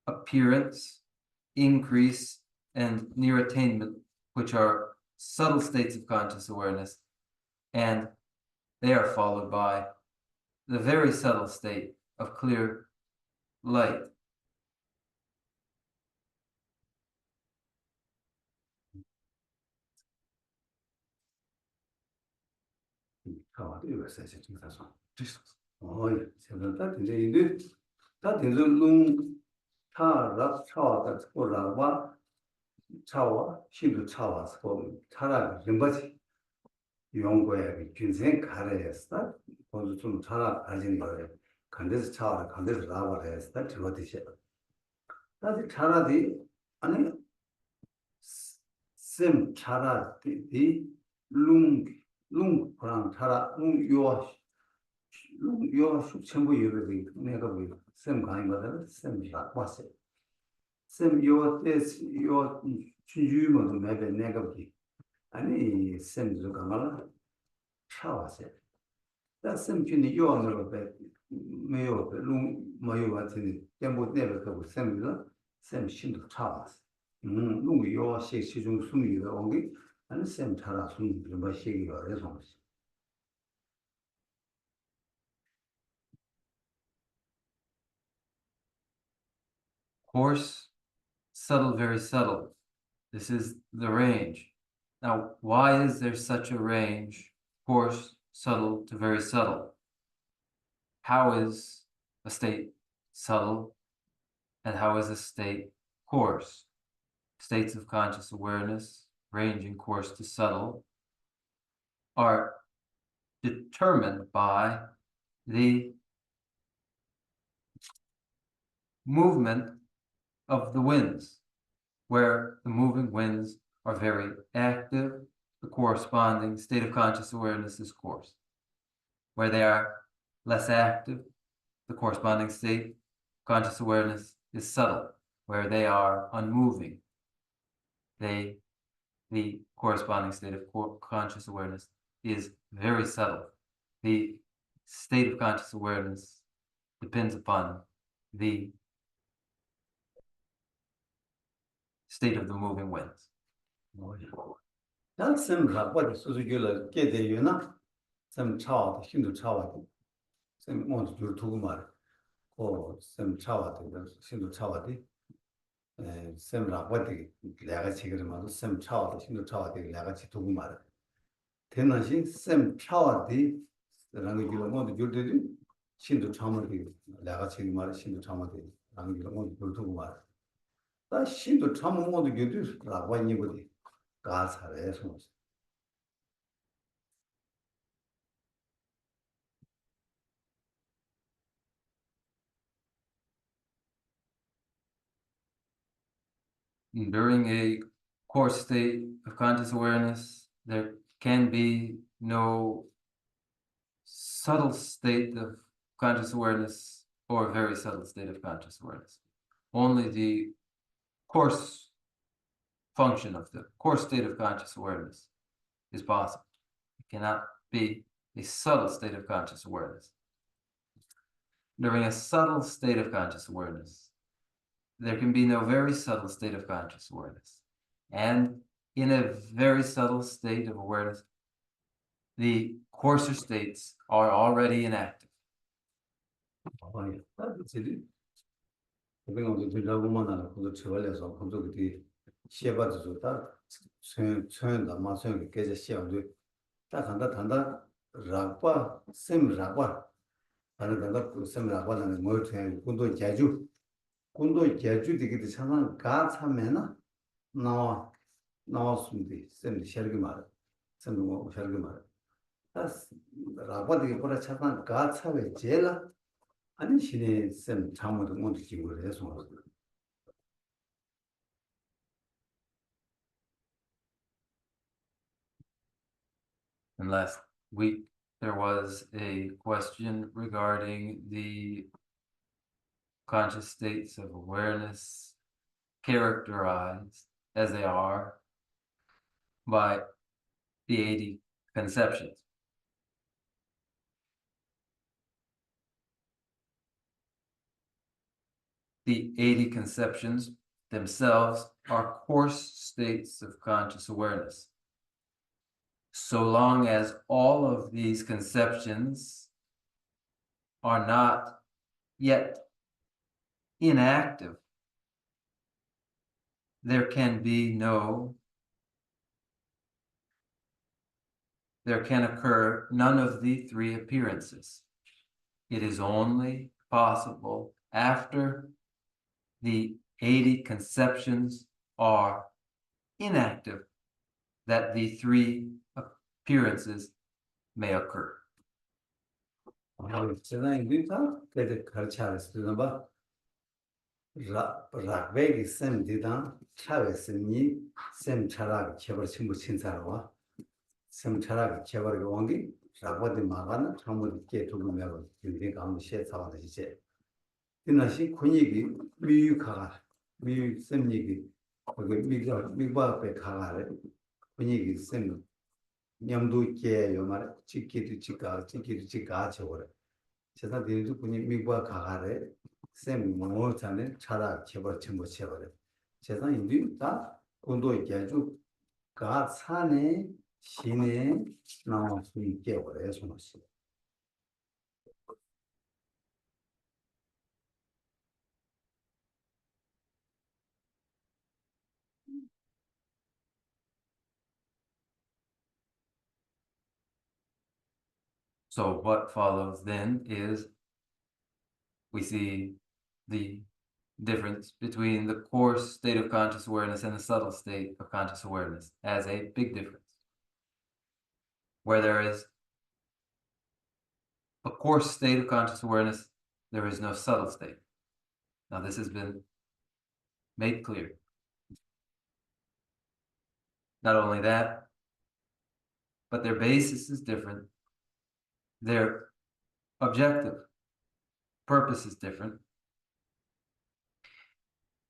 appearance, increase, and near attainment, which are subtle states of conscious awareness, and they are followed by the very subtle state of clear light. 차와 힘도 차와서 차라 림바지 용거에 균생 가래했다. 거기서 좀 차라 가진 거에 간데서 차와 간데서 나와라 했다. 저거듯이 다시 차라디 아니 셈 차라디 룽 그랑 차라 룽요 숙천부 유럽이 내가 셈 가인 거다. 셈이라 봤어. 셈 요때 요 주주모도 매배 내가 비 아니 셈도 강하라 차와세 다 셈균이 요안으로 배 매요 롱 마요 같은 tempo 내가 그 셈도 셈 신도 차와세 롱요 시중 숨이가 온게 아니 셈 차라 숨 뭐 시기가 그래서 Coarse, subtle, very subtle. This is the range. Now, why is there such a range, coarse, subtle to very subtle? How is a state subtle and how is a state coarse? States of conscious awareness, ranging coarse to subtle, are determined by the movement of the winds. Where the moving winds are very active, the corresponding state of conscious awareness is coarse. Where they are less active, the corresponding state of conscious awareness is subtle. Where they are unmoving, the corresponding state of conscious awareness is very subtle. The state of conscious awareness depends upon the state of the moving winds. 난 셈라고 소소결을 깨대요나 셈 차와 힘도 차와 셈 모두 줄 두고 말. 셈 차와 힘도 차와디 셈라고 되게 내가 지금 말도 셈 차와 힘도 차와 되게 내가 지 두고 말. 대나시 셈 차와디 라는 게 모두 줄 되지 힘도 차마디 내가 지금 말 힘도 차마디 라는 게 모두 줄 두고 말. 다 신도 참 모두 교도 라고 하니거든. 가사래서. During a coarse state of conscious awareness, there can be no subtle state of conscious awareness or very subtle state of conscious awareness. Only the coarse function of the coarse state of conscious awareness is possible. It cannot be a subtle state of conscious awareness. During a subtle state of conscious awareness, there can be no very subtle state of conscious awareness. And in a very subtle state of awareness, the coarser states are already inactive. rakpa sem rakpa 하는 거가 그 sem rakpa는 뭐 그냥 군도 제주 되게 상상 가 참면은 나왔는데 sem 셔기 말 sem 뭐 셔기 말 다스 rakpa 되게 보라 참상 가 참에 제일 아니 신의 sem 참모도 못 지고 해서 And last week, there was a question regarding the conscious states of awareness characterized as they are by the 80 conceptions. The 80 conceptions themselves are coarse states of conscious awareness. So long as all of these conceptions are not yet inactive, there can occur none of the three appearances. It is only possible after the 80 conceptions are inactive that the three appearances may occur. 세상에서 그들 가르쳐 쓰는 바 락베기 셈디다 차베스니 셈 차라가 제벌 친구 친사로와 셈 차라가 제벌이 온기 락바디 마가는 전부 게 두고 매고 유리 가운데 시에 사와서 이제 이나시 군익이 미유카가 미유 셈이기 거기 미바베 가가래 군익이 셈 냠두께 요말 찍기도 찍가 저거래 제가 뒤에도 군이 미과 가가래 쌤 뭐잖아요 차라 제벌 전부 제벌 제가 인도 다 군도 있게주 가 산에 시내 나와 수 있게 그래 손없이 So what follows then is we see the difference between the coarse state of conscious awareness and the subtle state of conscious awareness as a big difference. Where there is a coarse state of conscious awareness, there is no subtle state. Now this has been made clear. Not only that, but their basis is different. Their objective purpose is different.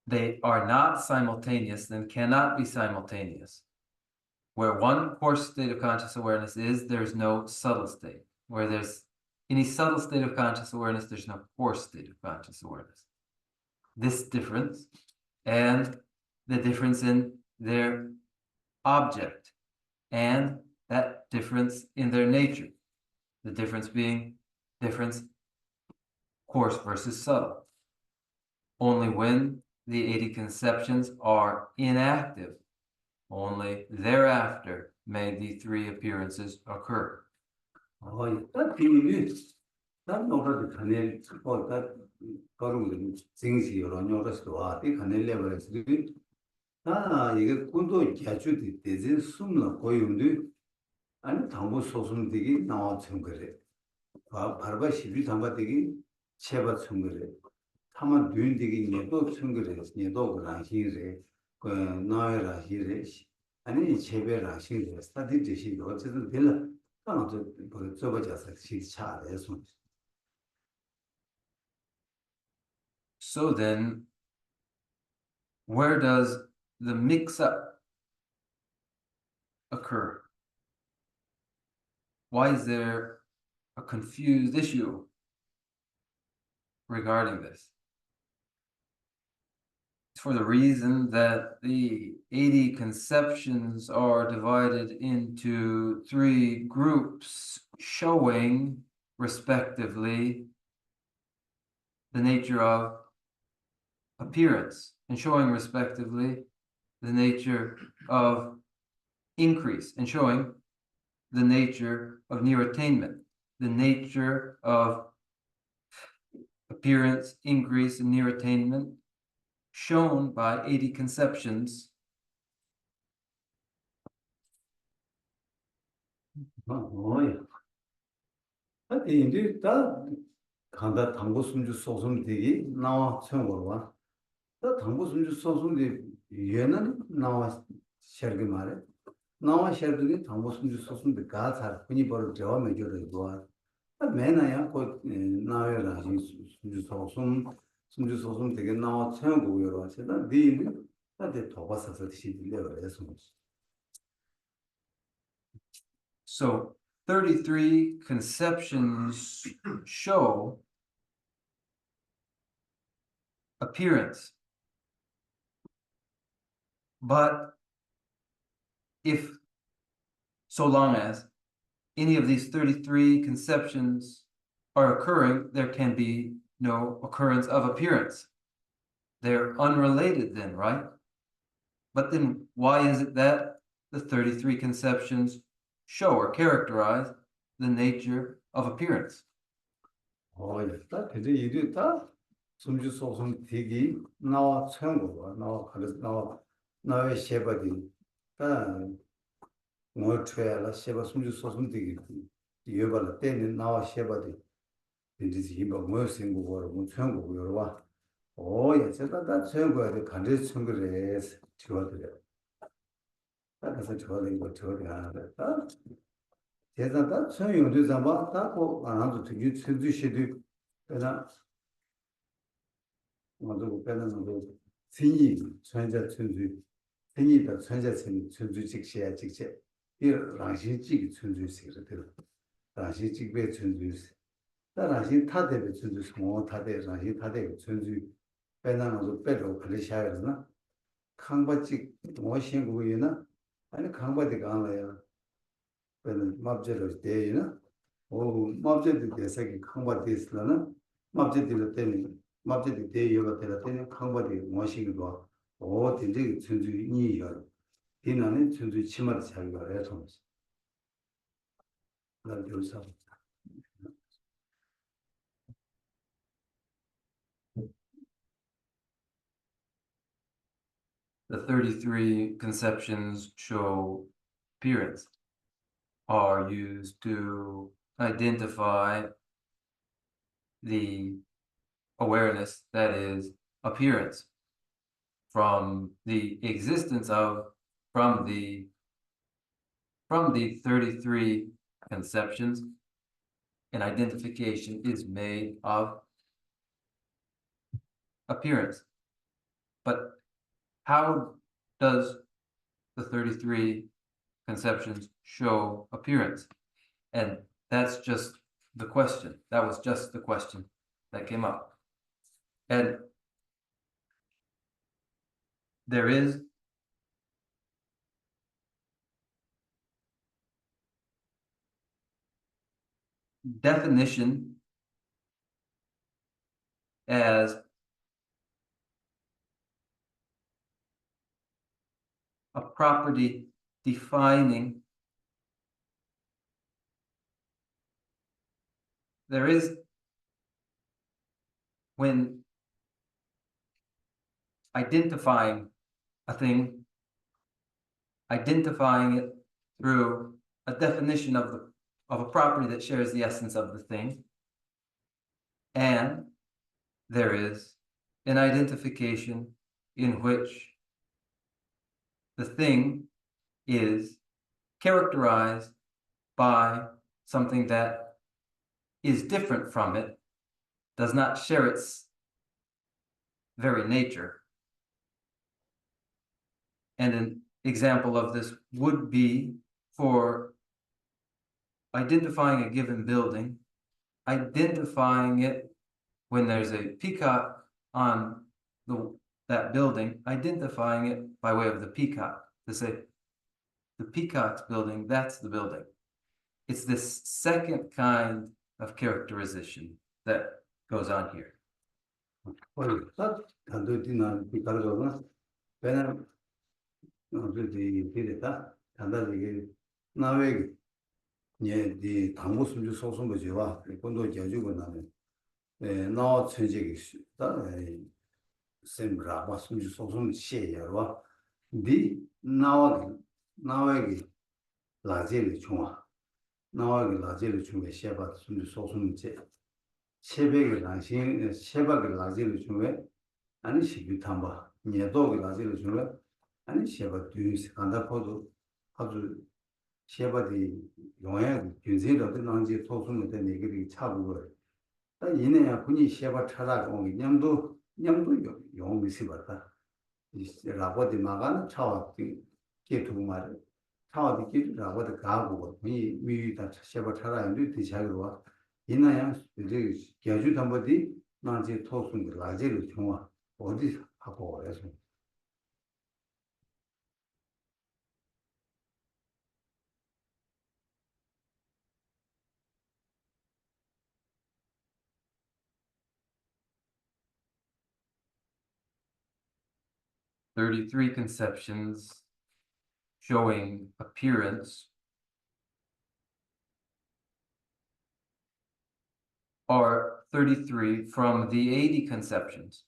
They are not simultaneous and cannot be simultaneous. Where one coarse state of conscious awareness is, there's no subtle state. Where there's any subtle state of conscious awareness, there's no coarse state of conscious awareness. This difference and the difference in their object and that difference in their nature. The difference being difference coarse versus subtle. Only when the 80 conceptions are inactive, only thereafter may the three appearances occur. 딱 비밀이 딱 너를 가낼 거가 거룩은 증시 여러 요소도 와. 이 가낼 레벨에서 이게 군도 개주디 되지 숨는 고용도 아니 당부 소송되기 나왔던 거래. 바로 시비 담바되기 제바 청거래. 타만 뉘은되기 얘도 청거래. 얘도 그랑시래. 그 나이라 히래. 아니 제베라 시래. 스타디지 어쨌든 될라. 아무튼 그 저거자서 시차에서 So then, where does the mix-up occur? Why is there a confused issue regarding this? It's for the reason that the 80 conceptions are divided into three groups, showing respectively the nature of appearance and showing respectively the nature of increase and showing the nature of near attainment, the nature of appearance, increase, and near attainment, shown by 80 conceptions. 뭐야? 이제 다 간다 당고 숨주 소송 되기 나와 처음으로 와. 다 당고 숨주 소송 되 얘는 나와 셔기 말해. 나와 셔기 당고 숨주 소송 되 가사 분이 벌 저면 저를 봐. 매나야 그 나와라 숨주 소송 되게 나와 처음으로 여러 하시다. 네 다들 도와서서 시들려 해서. So 33 conceptions show appearance. But if, so long as any of these 33 conceptions are occurring, there can be no occurrence of appearance. They're unrelated then, right? But then why is it that the 33 conceptions show or characterize the nature of appearance? 딱 그저 이게 다 숨주 소송 되기 나와 처음으로 나와 가서 나의 셰바디 다 뭐트야라 셰바 숨주 소송 되기 이어발 때는 나와 셰바디 이제 이거 뭐 생각으로 뭐 처음으로 여러와 제가 다 처음으로 간제 청구를 지워드려 그래서 저는 이거 저야 다 제가 다 처음 용도자 봐 다고 안도 되게 천주시도 그러나 먼저 배는 거 신이 천자 천주 신이다 천자 천주 직시야 직제 이 라신직 천주시를 들어 라신직배 천주시 라신 타대배 천주시 뭐 타대 라신 타대 천주 배나는 배로 걸리셔야잖아 강바직 뭐 신고이나 아니 강바디가 아니야 배는 맙제로 되이나 맙제도 대세기 강바디스라는 맙제들 때문에 맙제도 대여가 되라 때문에 강바디 뭐시기도 진짜 천주 이해요 디나는 천주 치마를 자기가 해서 난 교사 The 33 conceptions show appearance are used to identify the awareness that is appearance from the existence of from the 33 conceptions. An identification is made of appearance. But how does the 33 conceptions show appearance? And that's just the question. That was just the question that came up. And there is definition as a property defining. There is, when identifying a thing, identifying it through a definition of a property that shares the essence of the thing, and there is an identification in which the thing is characterized by something that is different from it, does not share its very nature. And an example of this would be for identifying a given building, identifying it when there's a peacock on that building, identifying it by way of the peacock, to say, the peacock's building, that's the building. It's this second kind of characterization that goes on here. 네 당고 숨주 소송 거지와 본도 가지고 나면 나 천지기 다 셈라 와 숨주 소송 시에요 디 나와기 라젤이 중화 나와기 라젤이 중에 시에바 숨주 소송제 세백의 당신 세박의 라젤이 중에 아니 시비 탐바 녀도의 라젤이 중에 아니 시에바 뒤에서 간다고도 아주 시에바디 용해 균세도 난지 소송의 때 얘기를 차고 다 이내야 군이 시에바 찾아가고 냠도 용이 시바다 라고디 마가는 차와디 계속 말 차와디 계속 라고디 가고 미위다 시에바 찾아는데 뒤차고 이나야 이제 개주 담보디 난지 토순 라제를 중화 어디 하고 해서 33 conceptions showing appearance are 33 from the 80 conceptions,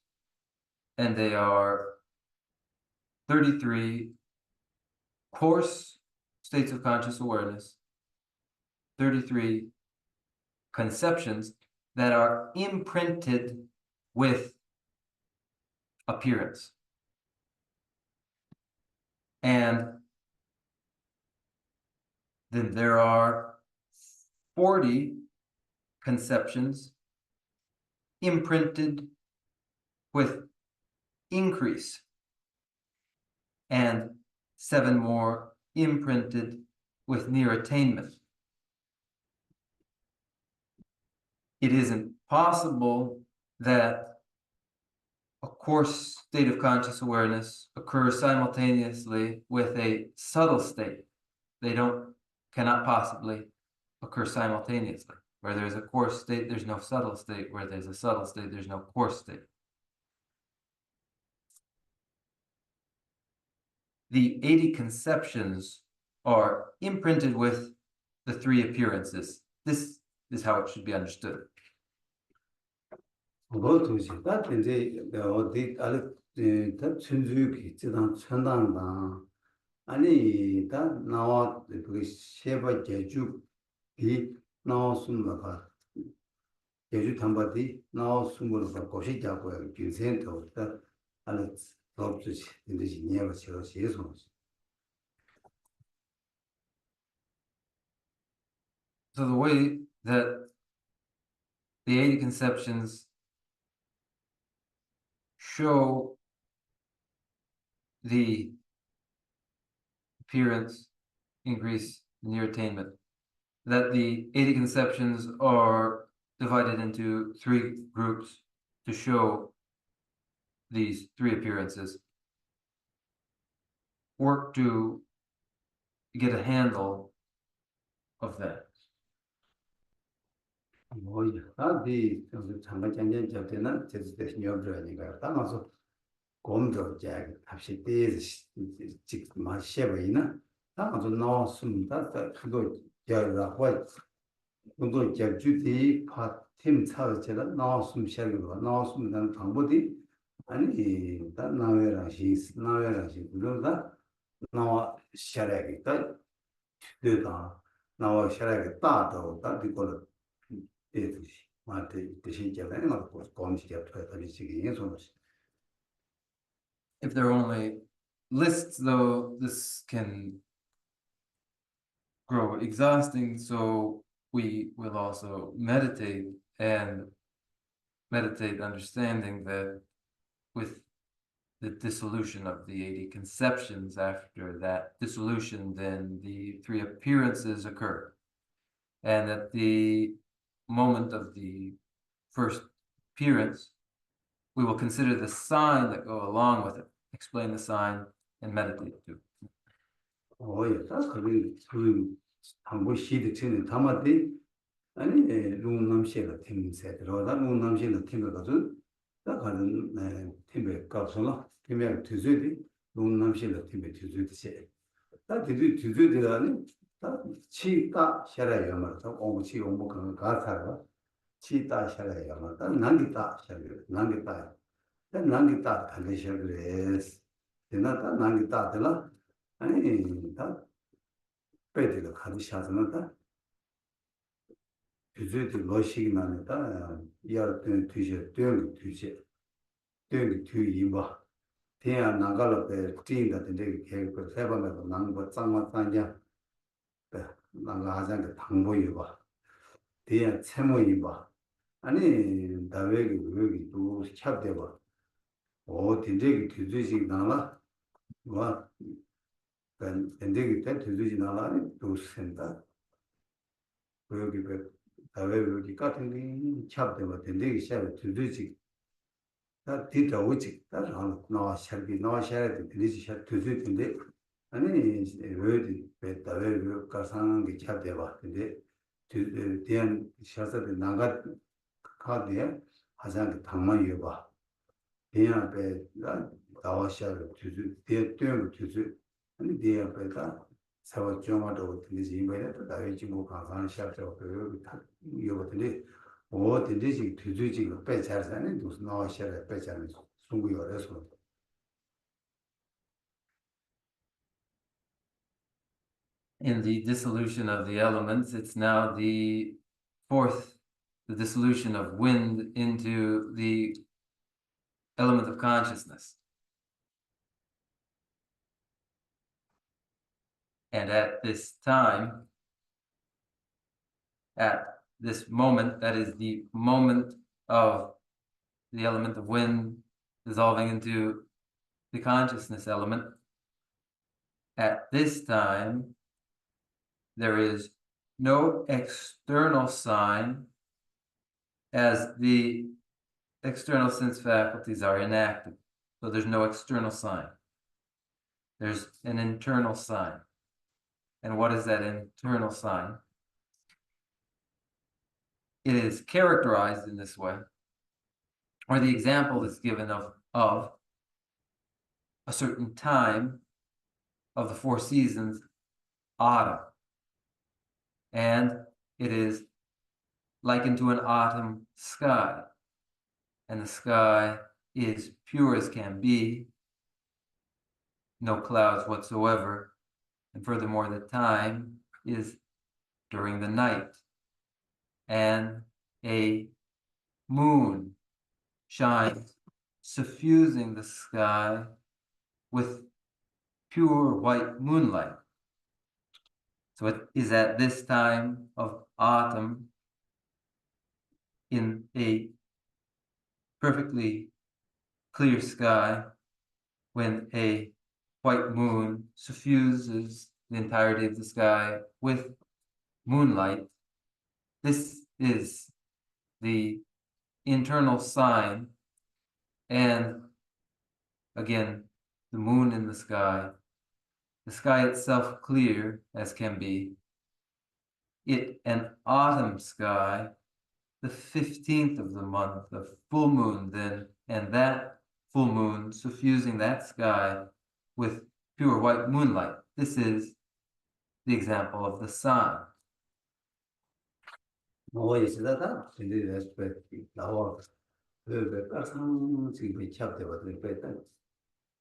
and they are 33 coarse states of conscious awareness, 33 conceptions that are imprinted with appearance. And then there are 40 conceptions imprinted with increase, and 7 more imprinted with near attainment. It isn't possible that a coarse state of conscious awareness occurs simultaneously with a subtle state. They cannot possibly occur simultaneously. Where there's a coarse state, there's no subtle state. Where there's a subtle state, there's no coarse state. The 80 conceptions are imprinted with the 3 appearances. This is how it should be understood. 그것도지 다 이제 어디 다 천주기 지단 천당다 아니 다 나와 그 세바 제주 이 나왔습니다. 제주 담바디 나왔습니다. 고시 잡고 길센터 다 알았 없지 근데 이해가 제가 계속 So the way that the 80 conceptions show the appearance, increase, near attainment, that the 80 conceptions are divided into 3 groups to show these 3 appearances. Work to get a handle of that. 다디 잠깐 잡되는 제주대 여러분이가 따라서 곰도 제 합시 때지 마셔봐이나 다도 나왔습니다. 그거 저라고 그거 제주디 파팀 차에서 나왔음 셔가 나왔습니다. 방법이 아니 다 나외라시 그러다 나와 셔라겠다. 되다 나와 셔라겠다. 다 이거를 If there are only lists, though, this can grow exhausting, so we will also meditate understanding that with the dissolution of the 80 conceptions, after that dissolution, then the 3 appearances occur. And at the moment of the first appearance, we will consider the sign that go along with it, explain the sign, and meditate too. 아니 룸남시가 팀세 들어다 룸남시는 팀을 가서 딱 가는 팀에 가서나 팀에 뒤즈디 룸남시는 팀에 뒤즈디세 딱 뒤즈디라니 치다 샤라야 말다 오무치 오무kan 가사가 치다 샤라야 말다 난기다 샤라야 난기다 난기다 달리셔그레스 되나다 난기다들라 아니 다 빼들어 가르샤서는다 규제도 러시기 나는다 이어든 뒤제 되게 뒤이봐 대야 나가로 때 띵다 되게 계획을 세번에도 난거 짱만 짱냐 나가 하자는 당보이 봐. 대야 채모이 봐. 아니 다외기 여기 또 캡돼 봐. 된대기 뒤지지 나라. 와. 된대기 때 뒤지지 나라니 또 센다. 여기 그 다외기 여기 같은 게 캡돼 봐. 된대기 샤를 뒤지지. 다 뒤다 오지. 다 나와 샤를 뒤지지 샤 뒤지는데 아니 왜디 배다외 가상한 게 캡돼 봐. 근데 대한 샤서들 나가 카드에 하자는 당만 이어봐. 대야 배 나와샤를 주주 대퇴를 주주 아니 대야 배가 사와 정화도 되지 이번에 다외 지구 가상 샤서 그 이어거든요. 된대지 뒤지지 빼자라는 무슨 나와샤를 빼자는 송구여래서 In the dissolution of the elements, it's now the dissolution of wind into the element of consciousness. And at this time, at this moment, that is the moment of the element of wind dissolving into the consciousness element. At this time, there is no external sign, as the external sense faculties are inactive. So there's no external sign. There's an internal sign. And what is that internal sign? It is characterized in this way, or the example is given of a certain time of the 4 seasons, autumn. And it is likened to an autumn sky. And the sky is pure as can be, no clouds whatsoever. And furthermore, the time is during the night. And a moon shines, suffusing the sky with pure white moonlight. So it is at this time of autumn, in a perfectly clear sky, when a white moon suffuses the entirety of the sky with moonlight. This is the internal sign, and again, the moon in the sky itself clear as can be. It an autumn sky, the 15th of the month, the full moon then, and that full moon suffusing that sky with pure white moonlight. This is the example of the sun. 뭐이스다다 근데 레스펙트 나와 그 가상 지금 캡돼 버들 빼다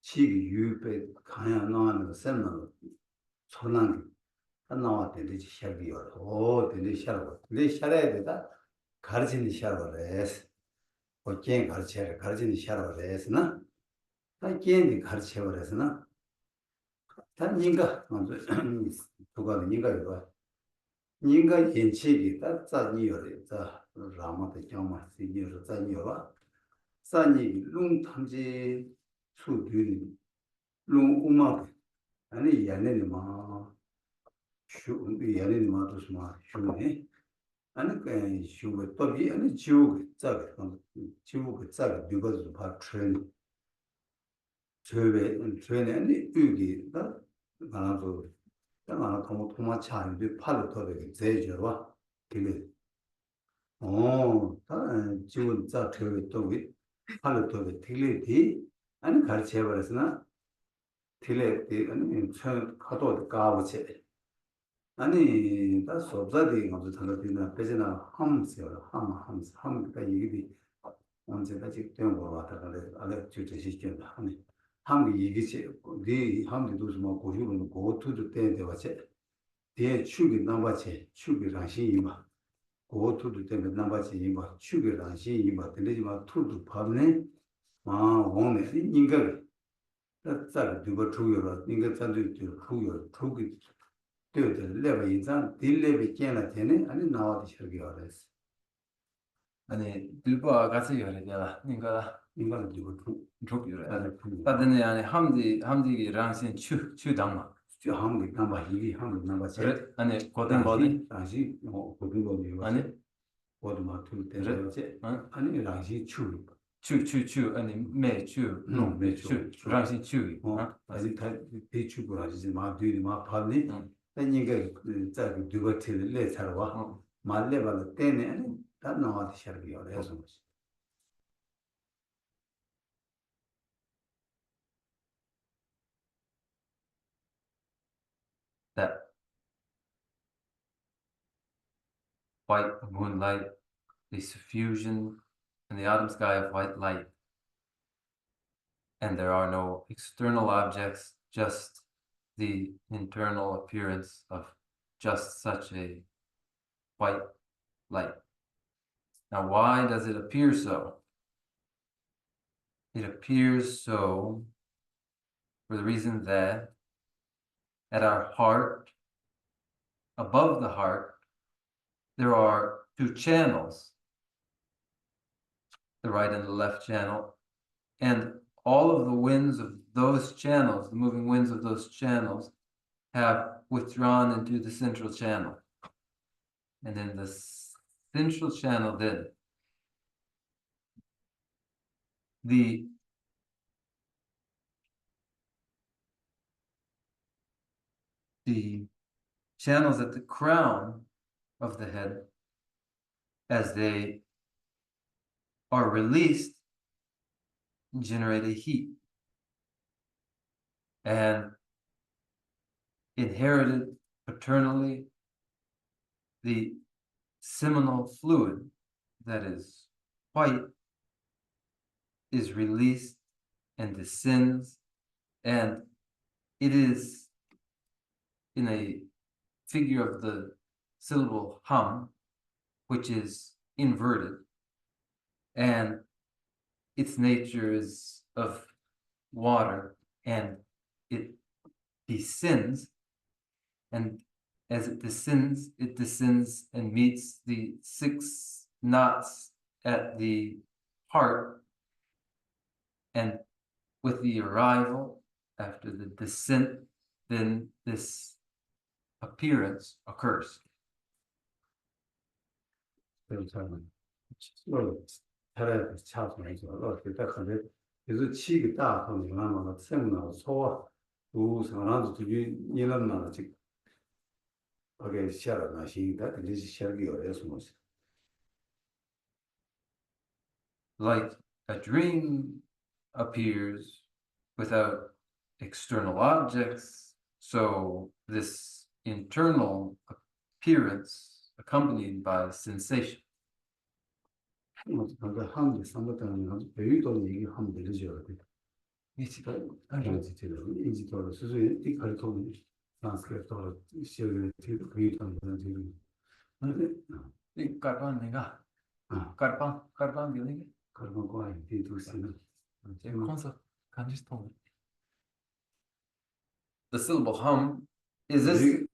치기 유배 가야 나는 셈는 손난 나와 되지 샤비요 되지 샤고 근데 샤라야 되다 가르치는 샤로레스 어깨 가르치는 샤로레스나 다 깨니 가르쳐버려서나 다 니가 먼저 누가 니가 이거 니가 인치기 다 자니요래 자 라마의 경마 시기로 자니요와 산이 룽탐지 수들이 룽우마 아니 야네마 슈 야네마 도스마 슈네 아니 그 슈고 또비 아니 지우고 자가 지우고 자가 비거도 봐 트렌 저에 아니 여기가 하나도 하나 더 차인데 팔을 더 되게 제저와 되게 다 지금 자 저에 또 팔을 더 되게 아니 가르쳐 버렸으나 틀레 아니 저 가도 가보지 아니 다 소자디 가서 달라지나 배제나 함세요 함가 이게 언제까지 된 거 같아 그래 알아 주제시켰다 아니 함이 이게 네 함도 좀 고유는 고투도 때인데 와체 대 축이 남바체 축이랑 시이마 고투도 때문에 남바체 이마 축이랑 시이마 들리지마 투도 밤네 아 오네 인가 자 누가 투요라 인가 잔도 투요 투기 되게 레벨 인상 딜레비 깨나 되네 아니 나와도 저기 알았어 아니 들바 같이 열려라 니가 인간 누가 족이래 나를 푸는 빠드네 아니 함디기 랑신 추 담마 저 한국 남바 이리 한국 남바 그래 아니 고등 거니 다시 고등 거니 아니 어디 맡을 때 그래 이제 응 아니 당시 추 추 아니 매추 매추. 추 랑신 추 아직 다 대추고 하지 마 뒤에 마 팔니 내가 자 누가 틀래 살와 말레발 때네 아니 다 나와도 셔기 그래서 that white moonlight, the suffusion in the autumn sky of white light, and there are no external objects, just the internal appearance of just such a white light. Now, why does it appear so? It appears so for the reason that at our heart, above the heart, there are two channels, the right and the left channel, and all of the winds of those channels, the moving winds of those channels, have withdrawn into the central channel. And in the central channel, then, the channels at the crown of the head, as they are released, generate a heat. And inherited paternally, the seminal fluid that is white is released and descends, and it is in a figure of the syllable hum, which is inverted, and its nature is of water, and it descends, and as it descends and meets the 6 knots at the heart, and with the arrival after the descent, then this appearance occurs. 괜찮은 차라리 차선에서 어떻게 하면 그래서 치기 딱 하면 얼마나 생나 소화 두 상황도 되게 이런나 즉 하게 시작하나 시다 근데 시작이 어려서 뭐지 Like a dream appears without external objects, so this internal appearance accompanied by sensation. 뭔가 한게 상관없는 아주 배우도 얘기하면 되죠. 이치가 아니지도 이지도 수수에 이 가르쳐는 트랜스크립트로 시험을 뒤로 그리던 거는 이 까르반 내가 까르반 비오니게 그런 거 아니 뒤도시는 제 콘서트 간지스통. The syllable hum is this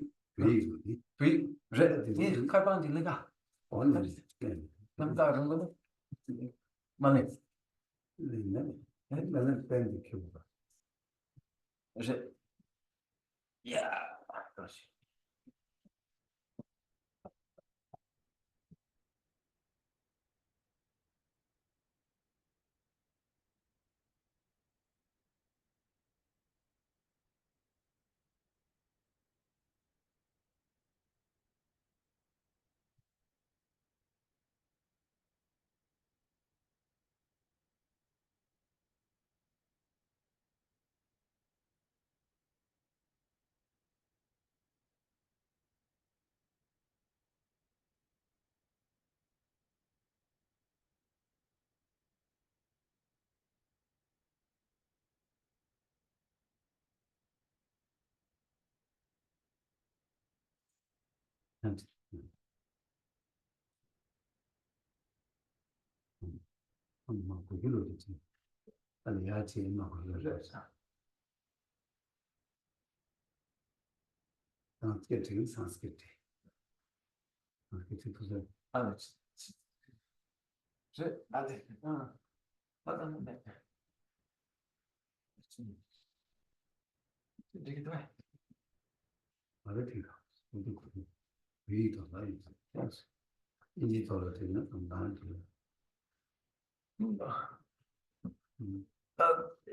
이 까르반 딜레가 원래 남자 그런 거는 만에 나는 밴드 큐브가 이제 야 그렇지.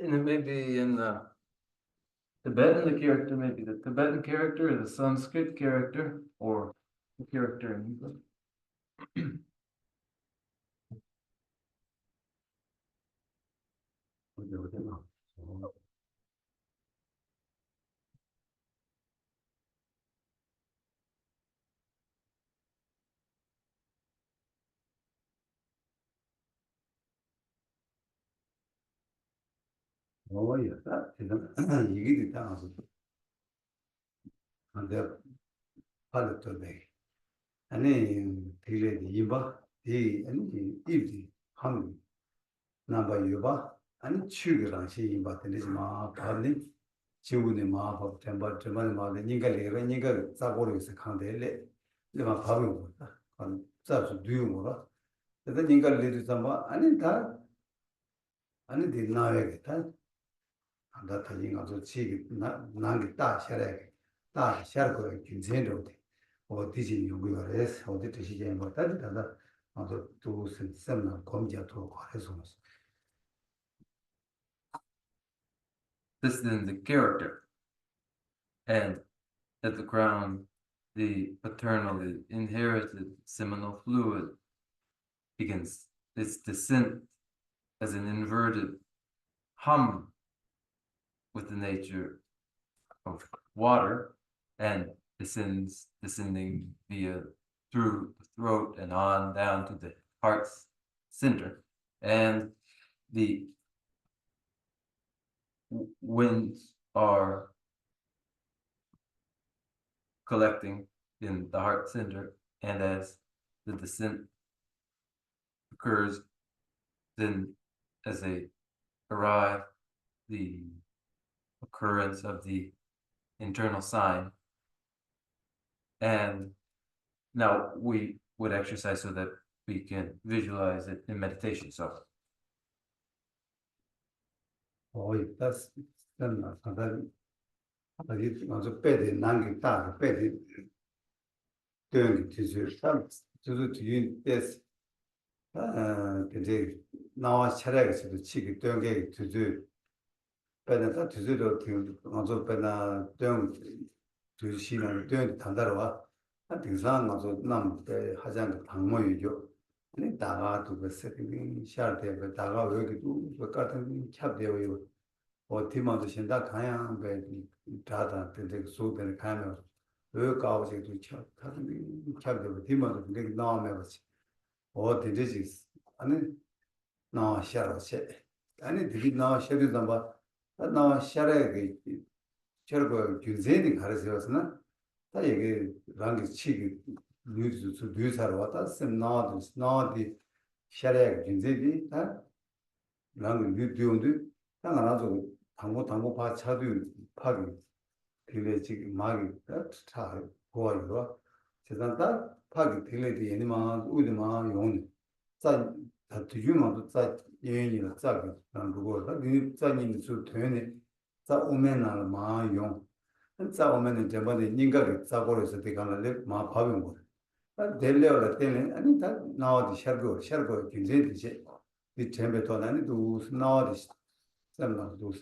And maybe in the Tibetan, the character, maybe the Tibetan character or the Sanskrit character or the character in English. 얘기도 다 하고 내가 팔았던 데 아니 되게 이봐 이 아니 이디 한 나바 유바 아니 추기랑 시 이봐 되지 마 바니 지구네 마법 temba temba 마 니가 레가 니가 자고로 있어 칸데레 내가 밥을 먹었다 한 자주 뒤에 뭐라 그래서 니가 레드 삼바 아니 다 아니 디나야겠다 anda tali nga zo chi nangi ta shara ko kinzen ro de o di ji yu gu re o de ti ji ma ta da da ma zo tu sem na kom ja to ko re so. This then the character, and at the crown, the paternally inherited seminal fluid begins its descent as an inverted hum with the nature of water, and descending via through the throat and on down to the heart's center, and the winds are collecting in the heart center, and as the descent occurs, then as they arrive, the occurrence of the internal sign. And now we would exercise so that we can visualize it in meditation. So that's then I was better nangi ta better doing to some to you this 근데 나와 차례에서도 치기 되게 to 배나다 두즈로 먼저 배나 등 두시는 등 단다로와 등산 가서 남때 하장 당모이죠. 근데 다가도 그 세팅이 샤르데 다가 여기도 그 같은 캡되어요. 어디만도 신다 가야 배 다다 근데 소들 가면 왜 가오지도 쳐 다른 캡되어 디만도 근데 나오면 같이 어디지 아니 나 샤르세 아니 디기 나 샤르 담바 나 샤르게 저거 규제는 가르쳐서나 다 이게 랑기 치기 뉴스로 왔다 셈 나디 샤르게 규제디 다 랑기 뉴디온도 다 나도 당고 봐 차도 파기 되게 지금 막이 다 보아요 세상다 파기 되게 얘네만 우리만 용 자, 뒤주만도 자 예인이라 자기 그거다 니 자님 수 되네 자 오면은 마용 자 오면은 저번에 닌가를 자고로서 되가는 마 밥인 거 델레오라 때문에 아니 다 나와디 샤르고 굉장히 이 템베 도나니 두 나와디 셈나도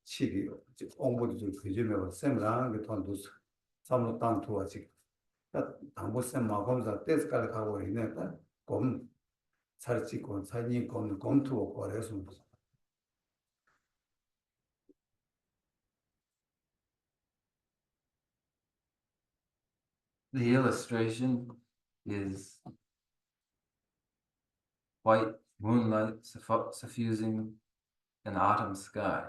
치기 공부도 좀 그지면 셈랑 그 돈도 삼로 땅 투어지 당보셈 마검사 떼스까지 가고 있네다 검 살찌고 사니 검투고 거래서 the illustration is white moonlight suffusing an autumn sky.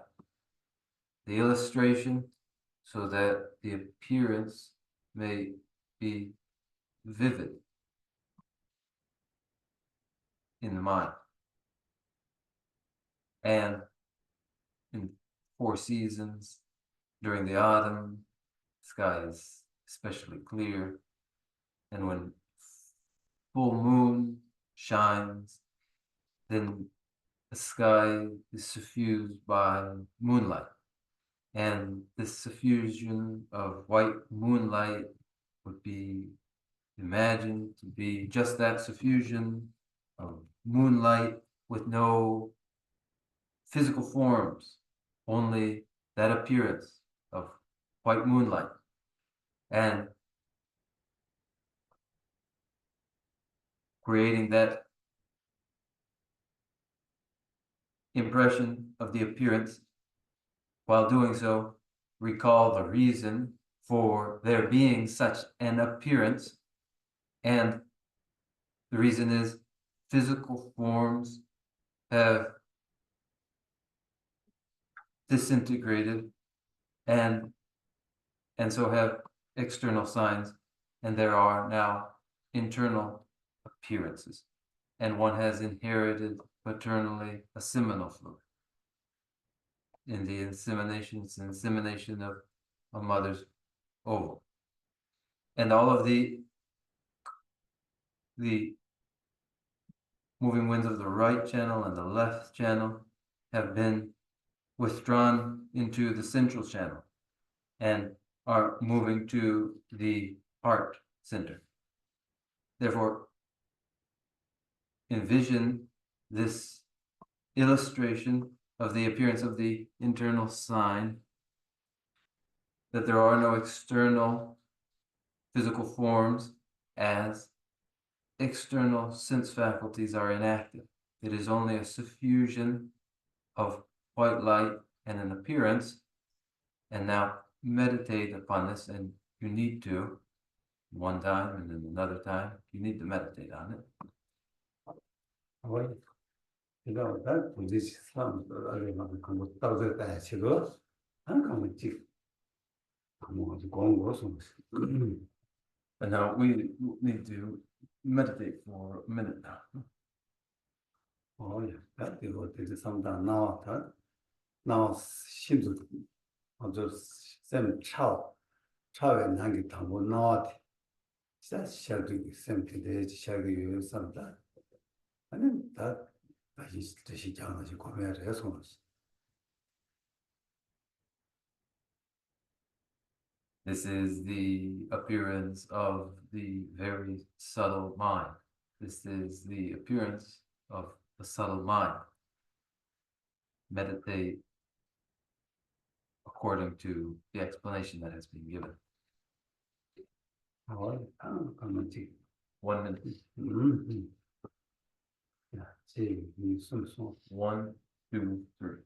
The illustration so that the appearance may be vivid in the mind. And in 4 seasons, during the autumn, the sky is especially clear. And when full moon shines, then the sky is suffused by moonlight. And this suffusion of white moonlight would be imagined to be just that suffusion of moonlight with no physical forms, only that appearance of white moonlight. And creating that impression of the appearance, while doing so, recall the reason for there being such an appearance. And the reason is physical forms have disintegrated and so have external signs, and there are now internal appearances, and one has inherited paternally a seminal fluid in the insemination of a mother's ovum. And all of the moving winds of the right channel and the left channel have been withdrawn into the central channel and are moving to the heart center. Therefore, envision this illustration of the appearance of the internal sign, that there are no external physical forms, as external sense faculties are inactive. It is only a suffusion of white light and an appearance. And now meditate upon this, and you need to, one time and then another time, you need to meditate on it. 이거 다 부지시 사람들 그 따라다 치고 한 가면 찍 아무것도 공부서 And now we need to meditate for a minute now. 다 이거 되게 상다 나왔다 나와 심도 아주 쌤 차에 난게 담고 나왔다 진짜 시작이 쌤한테 대지 시작이 요상다 아니 다 다시 시작하지 고민을 해서 This is the appearance of the very subtle mind. This is the appearance of the subtle mind. Meditate according to the explanation that has been given. 1 minute. One, two, three.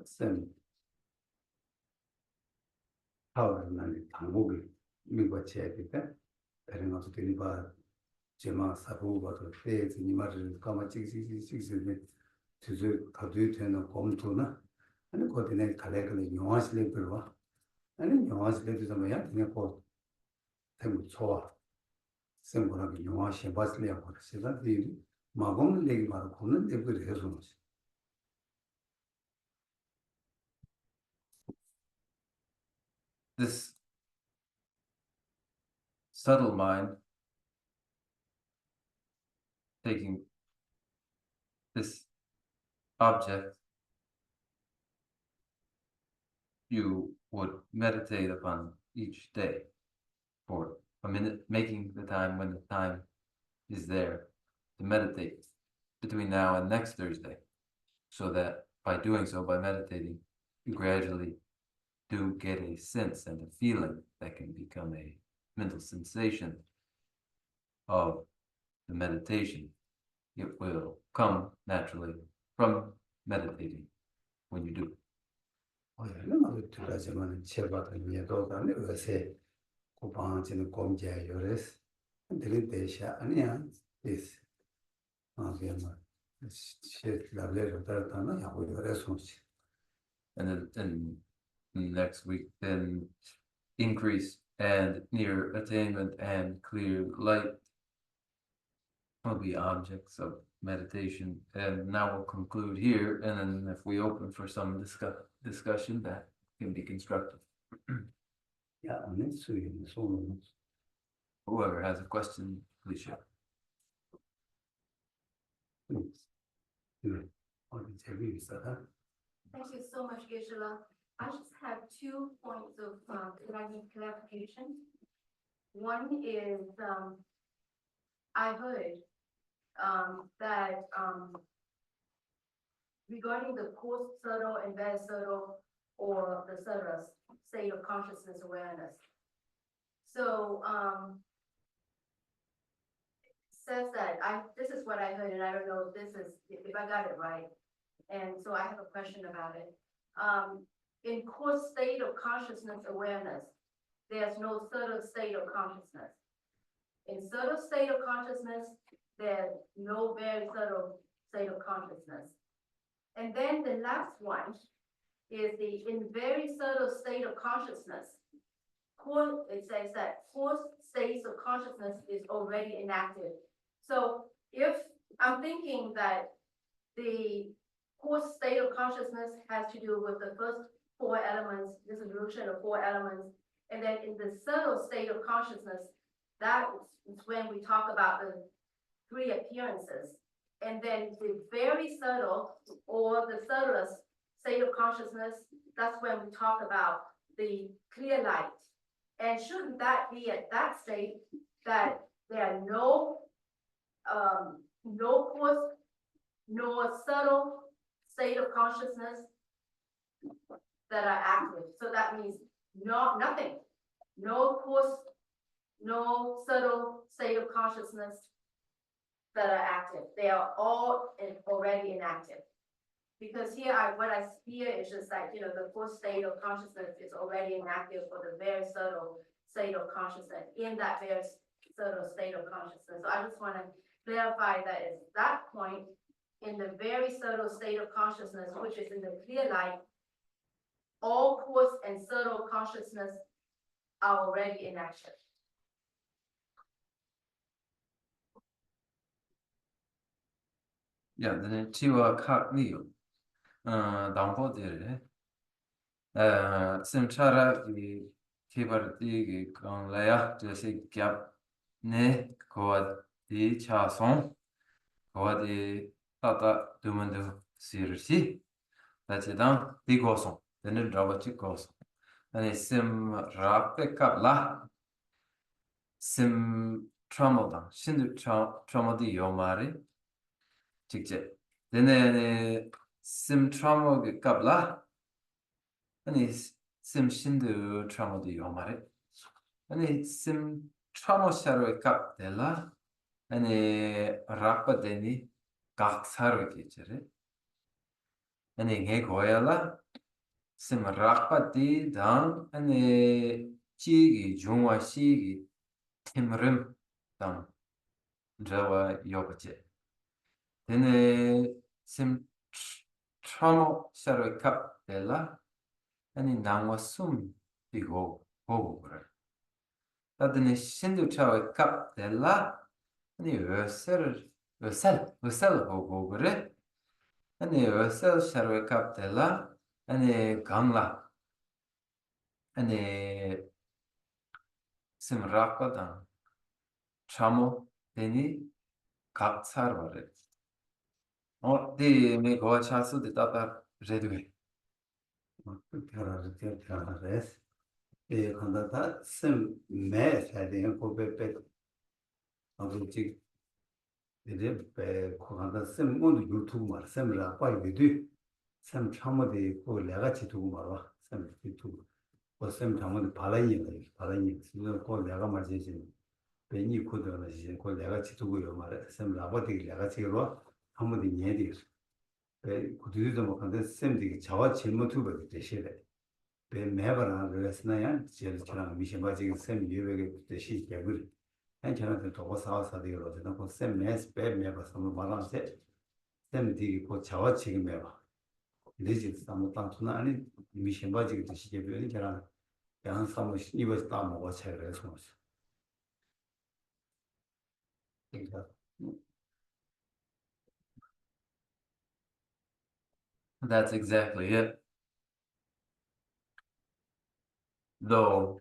쌤, 타오르는 당국이 미국에 있다. 다른 것도 되니 봐. 제마 사고가도 때에서 이 말을 까마 찍찍찍찍찍 주저 가도에 되는 검토나 아니 거기는 갈래를 영화실에 들어와. 아니 영화실에 들어가면 그냥 뭐 되게 좋아. 쌤보라고 영화실 봤을 하고 그래서 이 마음을 내기 바로 거는 내버려 해서 This subtle mind taking this object, you would meditate upon each day for a minute, making the time when the time is there to meditate between now and next Thursday, so that by doing so, by meditating, you gradually do get a sense and a feeling that can become a mental sensation of the meditation. It will come naturally from meditating when you do. 얼마나 들어가지만 제바도 예도다네 요새 고방지는 공제 요레스 들이 대샤 아니야 this 그냥 shit 라벨로 따라타나 야고 요레스 And then next week, then increase and near attainment and clear light will be objects of meditation. And now we'll conclude here, and then if we open for some discussion, that can be constructive. 야, 안 수요. 소문. Whoever has a question, please share. 어디 재미있어요? Thank you so much, Geshe. I just have 2 points of clarification. One is I heard that regarding the coarse, subtle, and very subtle, or the subtle state of consciousness awareness. So says that this is what I heard, and I don't know if I got it right. And so I have a question about it. In coarse state of consciousness awareness, there's no subtle state of consciousness. In subtle state of consciousness, there's no very subtle state of consciousness. And then the last one is in very subtle state of consciousness. It says that coarse states of consciousness is already inactive. So if I'm thinking that the coarse state of consciousness has to do with the first 4 elements, dissolution of 4 elements, and then in the subtle state of consciousness, that is when we talk about the 3 appearances. And then the very subtle or the subtlest state of consciousness, that's when we talk about the clear light. And shouldn't that be at that state that there are no coarse nor subtle state of consciousness that are active? So that means nothing, no coarse, no subtle state of consciousness that are active. They are all already inactive. Because here, what I hear is just like, the coarse state of consciousness is already inactive for the very subtle state of consciousness, in that very subtle state of consciousness. So I just want to clarify that at that point, in the very subtle state of consciousness, which is in the clear light, all coarse and subtle consciousness are already inactive. Yeah, then Chiwa Kakniyo, Dampodir, Simchara, Kibardi, Konlaya, Jesse Gap, Ne, Koad, Di Chason, Koadi Tata, Dumandu, Sirsi, that's it down, Di Goson, then it drop a goson. And it's Sim Rapekabla, Sim Tramodan, Shindu Tramodi Yomari. 직접 내내 심 트라우마 갑라 아니 심 신드 트라우마도 요마레 아니 심 트라우마 샤로 갑델라 아니 라파 데니 각사로 기체래 아니 게 고야라 심 락바디 당 아니 지기 중화 시기 팀름 당 저와 요거체 되네 심 트라모 샤로 캅 델라 아니 나와 숨 비고 보고 그래 다드네 신도 차와 캅 델라 아니 ösel 보고 그래 아니 ösel 샤로 캅 델라 아니 강라 아니 심 락바당 트라모 되니 각사로 그래 네 메고 차수 데이터 레드웨이 별하res. 간다 다 매 사진 고베베 아버지 이제 배 고간다 모두 유튜브 말 샘라 빠이비도 샘 참모데 고 내가 지두고 말아 샘 유튜브 샘 참모데 발라이 지금 고 내가 말지지 배니 코드는 이제 고 내가 지두고요 말에 샘 라바데 내가 지로 한번도 니에디 배 고두도 뭐 간다 샘디 자와 질문 투버 되시래 배 매버랑 그랬으나야 제일 저랑 미셔바지 샘 유백에 되시 개글 한편한테 더 사와사디로 되는 거 샘메스 배 매버서 말한테 샘디 고 자와 지금 매버 내지 아무 땅투나 아니 미셔바지 되시 개별이 저랑 양 사무 이거 다 먹어 차를 해서 그러니까 That's exactly it. Though,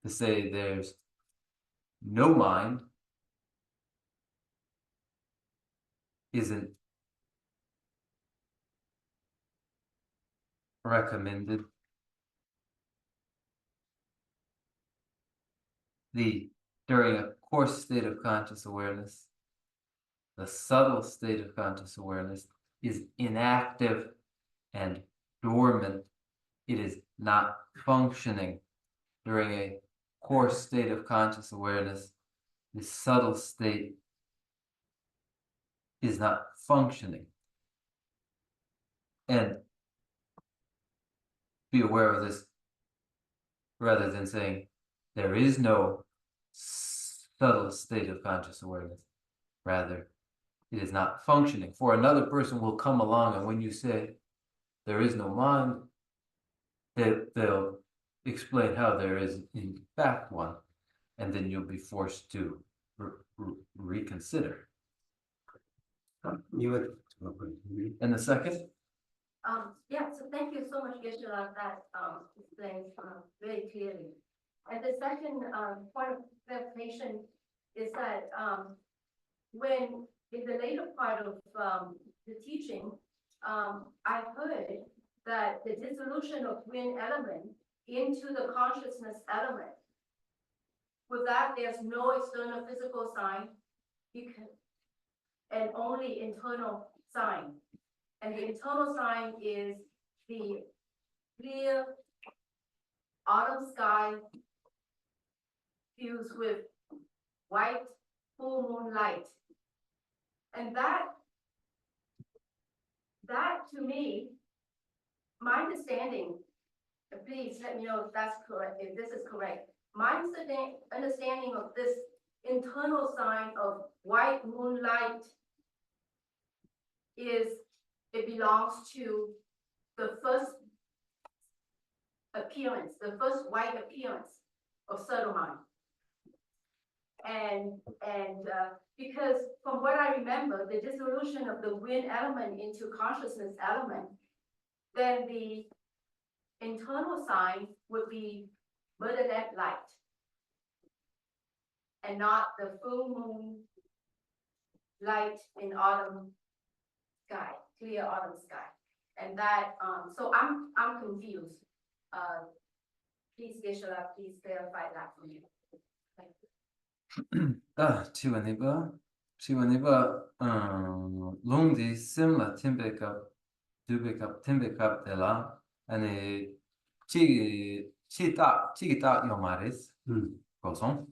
to say there's no mind isn't recommended. During a coarse state of conscious awareness, the subtle state of conscious awareness is inactive and dormant. It is not functioning. During a coarse state of conscious awareness, the subtle state is not functioning. And be aware of this rather than saying there is no subtle state of conscious awareness. Rather, it is not functioning. For another person will come along, and when you say there is no mind, they'll explain how there is in fact one, and then you'll be forced to reconsider. 이거 And the second, Yeah, so thank you so much, Geshe, that explains very clearly. And the second point of clarification is that when in the later part of the teaching, I heard that the dissolution of wind element into the consciousness element, with that there's no external physical sign, and only internal sign. And the internal sign is the clear autumn sky fused with white full moon light. And that to me, my understanding, please let me know if that's correct, if this is correct. My understanding of this internal sign of white moonlight is it belongs to the first appearance, the first white appearance of subtle mind. And because from what I remember, the dissolution of the wind element into consciousness element, then the internal sign would be Bernadette light, and not the full moon light in autumn sky, clear autumn sky. And that, so I'm confused. Please, Geshe, please clarify that for me. Thank you. Chiwaniba, Lungdi Simla Timbekap, Timbekap de la, and Chigita Yomaris, Goson,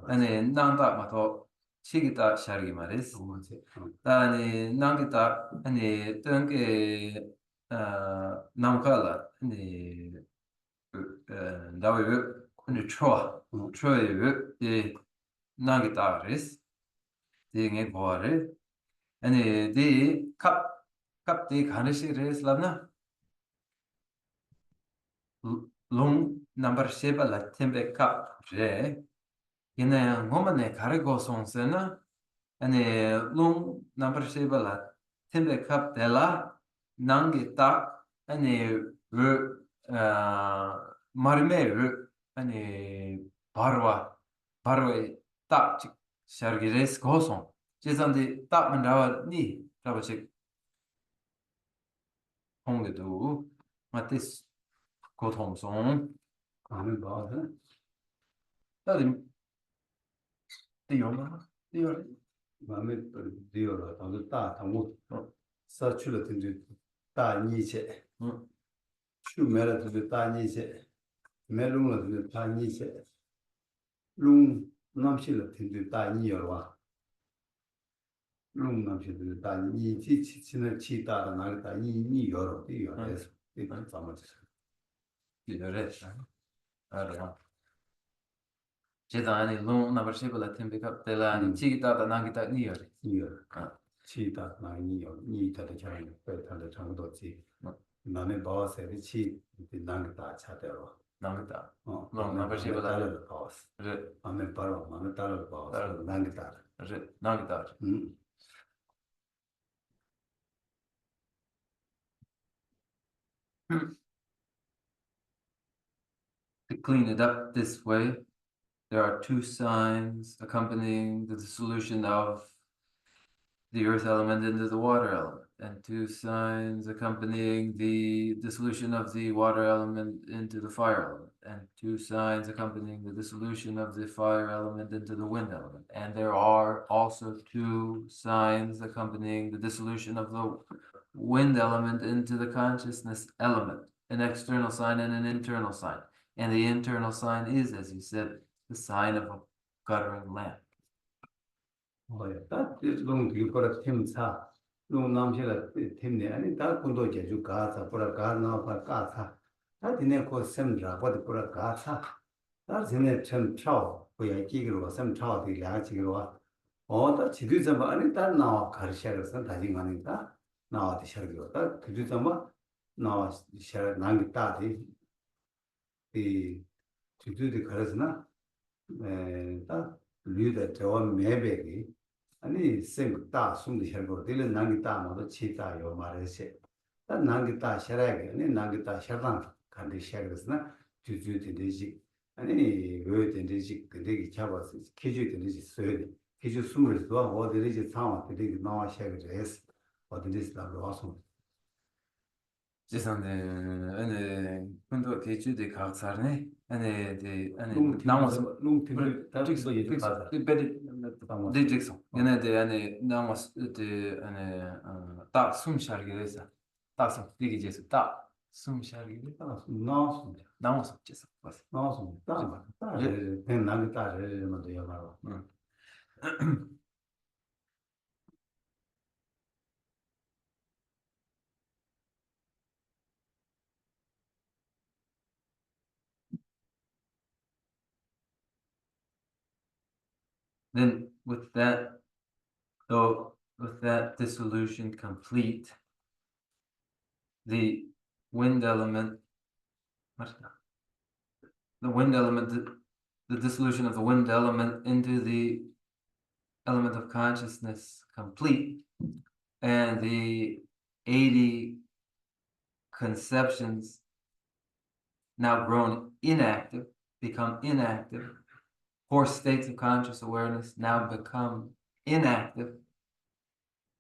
and Nanda Mato, 시기다 샤르기 말이스. 뭐지? 다니 남기다 아니 뜬게 남칼라 아니 나왜 아니 초에 예 남기다 레스. 딩에 보아를 아니 디 가르시레스 랍나 롱 넘버 쉐바 라 템베 제 얘네 뭐만에 가르고 송세나 아니 롱 넘버 쉐바 라 템베 데라 난게 딱 아니 마르메 아니 바로에 딱 샤르기레스 고송 제산데 딱 만다와 니 라바식 홍게도 마티스 고통송 아는 봐서 다들 띠요마 띠요 마음에 들어라. 다들 다 당고 사출을 든지 다 니체. 추메라 든지 다 니체. 메롱을 든지 다 니체. 룽 남실을 든지 다 니여와. 룽 남실을 다 니치 치치는 치다다 나다 니 여러 띠여래서 이건 잠깐만. 이래 알아 제단이 롱 넘버 쉐블라 템베캅 데라니 치기타다 나기타 니요레 니여. 치다 나니여. 니다의 자연 배탈의 정도지. 나는 바와서 치 난다 차대로. 나기타 롱 넘버 쉐블라 바와서. 르 마음에 바로 마음에 따라 바와서 난다. 르 나기타 To clean it up this way, there are two signs accompanying the dissolution of the earth element into the water element, and two signs accompanying the dissolution of the water element into the fire element, and two signs accompanying the dissolution of the fire element into the wind element. And there are also two signs accompanying the dissolution of the wind element into the consciousness element, an external sign and an internal sign. And the internal sign is, as you said, the sign of a guttering lamp. 딱 롱 뒤거라 팀사 롱 남실라 팀네 아니 다 군도 제주 가사 보라 가나 봐 가사 다 디네 코 셈라 보디 보라 가사 다 디네 참 차오 보야 기기로 셈 차오 디 량지기로 어다 지도 좀 아니 다 나와 가르샤르선 다진 아니다 나와 디샤르기로 다 지도 좀 나와 샤르 난기 따디 이 지도디 가르스나 다 류다 저와 매백이 아니 생다 숨도 셔고 딜은 난기다 모두 치다요 말해세 다 난기다 셔라게 아니 난기다 셔당 간디 셔그스나 주주되지 아니 왜 되지 그게 잡아서 기주 되지 소리 기주 숨을 더 어디지 상황 되게 나와 셔그레스 어디지 나로 와서 지선데 아니 군도 대주대 각사네 아니 롱 나머서 롱팀을 다 직선 이제 가자 디직선 얘네들 아니 나머서 아니 딱 숨쉬기에서 딱숨 디기제서 딱 숨쉬기 나왔어 나머서 제서 봤어 나왔어 딱 난기다 래만 요 Then with that dissolution complete, the wind element, the dissolution of the wind element into the element of consciousness complete, and the 80 conceptions now grown inactive, become inactive. 4 states of conscious awareness now become inactive.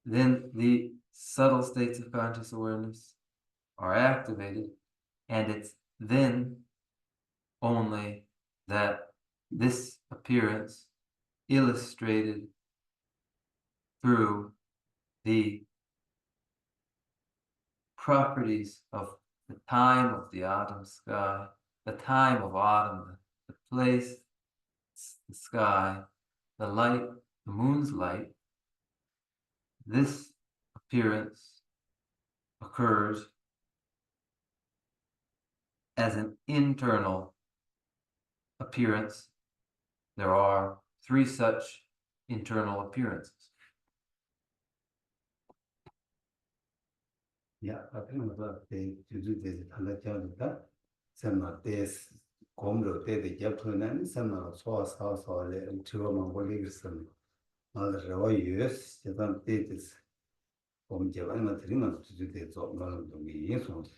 Then the subtle states of conscious awareness are activated, and it's then only that this appearance illustrated through the properties of the time of the autumn sky, the time of autumn, the place, the sky, the light, the moon's light, this appearance occurs as an internal appearance. There are 3 such internal appearances. Yeah, I think about the do this Halajalita, some of this Comro, the Japan, some of Source House or two Mongolian, other years, you don't did this from Javan 3 months to do this or not to be influenced.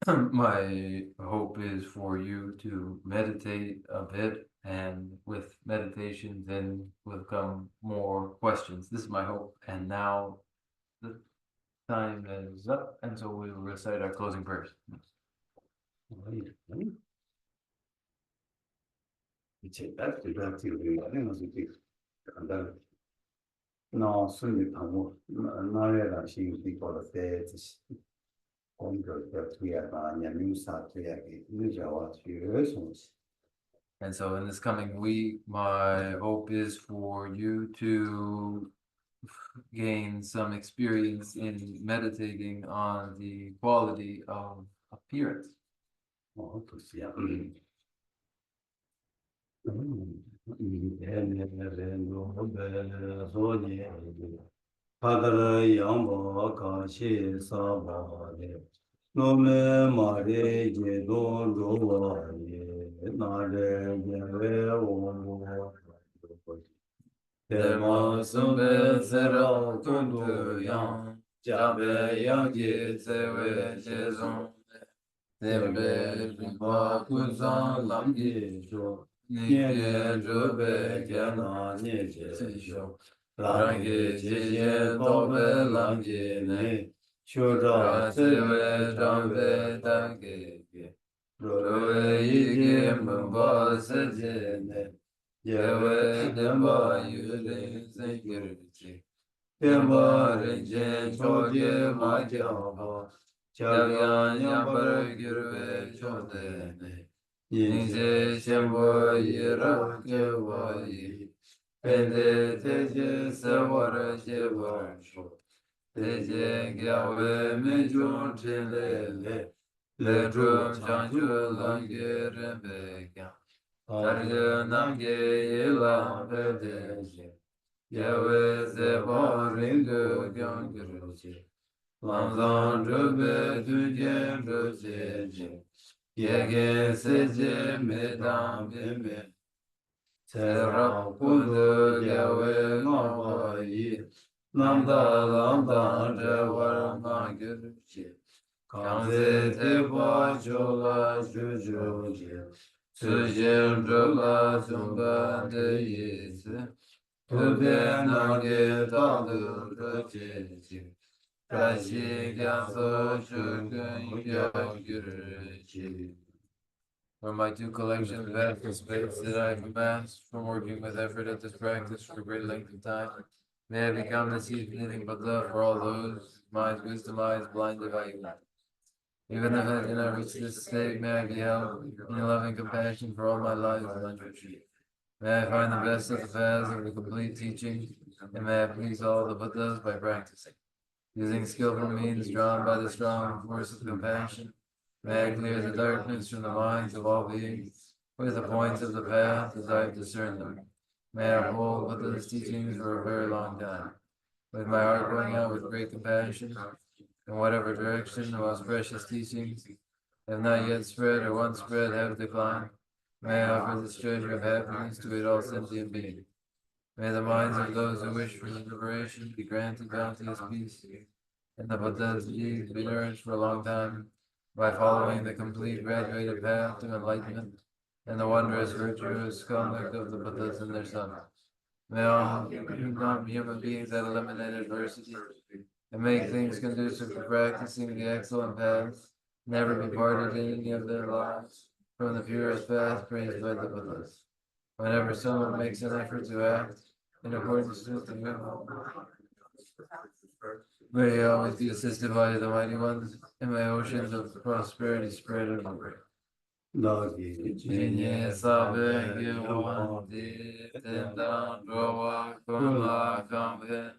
My hope is for you to meditate a bit, and with meditation then will come more questions. This is my hope. And now the time is up, and so we will recite our closing prayers. No, soon you come. No, she will be called a day. And so in this coming week, my hope is for you to gain some experience in meditating on the quality of appearance. Padre Yambo Kashi Sabale Nome Mare Gedon Dovani Nare Gere Omo Demo Sumbe Zero Kundu Yang Jabe Yang Sewe Jezon Dembe Rimba Kuzan Lamgi Jo Nike Jobe Gana Nije Sisho Rangi Jije Tobe Lamgi Ne Shura Sewe Jambe Dange Roe Yige Mumba Seje Ne Yewe Demba Yule Zengirti Demba Rinjen Choje Majaba Chavyan Yambar Girve Chodene Nije Shembo Yira Kewayi Pende Teje Sawara Jevarsho Teje Gyawe Mejun Chilele Ledrum Chanju Langere Bekya Tarje Namge Yela Vedeje Yewe Zeba Ringu Gyangirji Lamzan Rube Dujen Rujeje Yege Seje Medam Bime Serap Kundu Yewe Ngawayi Namda Lamda Rewar Mangirji Kanze Teba Chola Jujuji Sujim Drola Zumba De Yese Tube Nange Tadu Rajeji Rashi Gyaso Shugun Yagirji. For my 2 collections of ethical space that I have amassed from working with effort at this practice for a great length of time, may I become the seed of anything but love for all those minds, wisdom, eyes, blinded by you. Even if I cannot reach this state, may I be held in loving compassion for all my lives and untrue. May I find the best of the paths of the complete teaching, and may I please all the Buddhas by practicing. Using skillful means drawn by the strong force of compassion, may I clear the darkness from the minds of all beings with the points of the path as I have discerned them. May I uphold Buddha's teachings for a very long time, with my heart going out with great compassion in whatever direction the most precious teachings have not yet spread or once spread have declined. May I offer this treasure of happiness to it all sentient beings. May the minds of those who wish for liberation be granted bounteous peace, and the Buddha's deeds be nourished for a long time by following the complete graduated path to enlightenment and the wondrous virtuous conduct of the Buddhas and their sons. May all non-human beings that eliminate adversity and make things conducive to practicing the excellent paths never be parted in any of their lives from the purest path praised by the Buddhas. Whenever someone makes an effort to act in accordance with the will, may he always be assisted by the mighty ones, and may oceans of prosperity spread everywhere. 너기 진예 사백이 원디 된당 조와 굴라 강변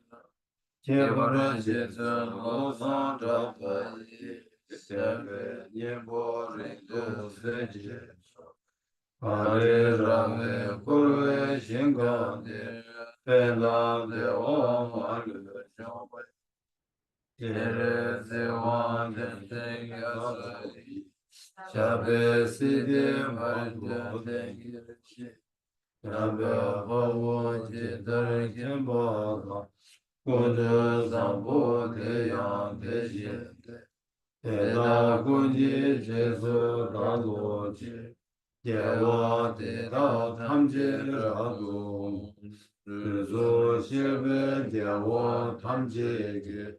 예보는 제전 로상 잡아이 세베 예보링도 세지 아리라메 구르에 신간데 벨라데 오마르 정we 예레제 완전 생가사리 샤베 시데 마르도 댕기르치 샤베 바원지 다르겐바가 고저 삼보 대양 대신데 대다 군지 제수 다도지 예와 대다 탐지라도 르조 실베 대와 탐지게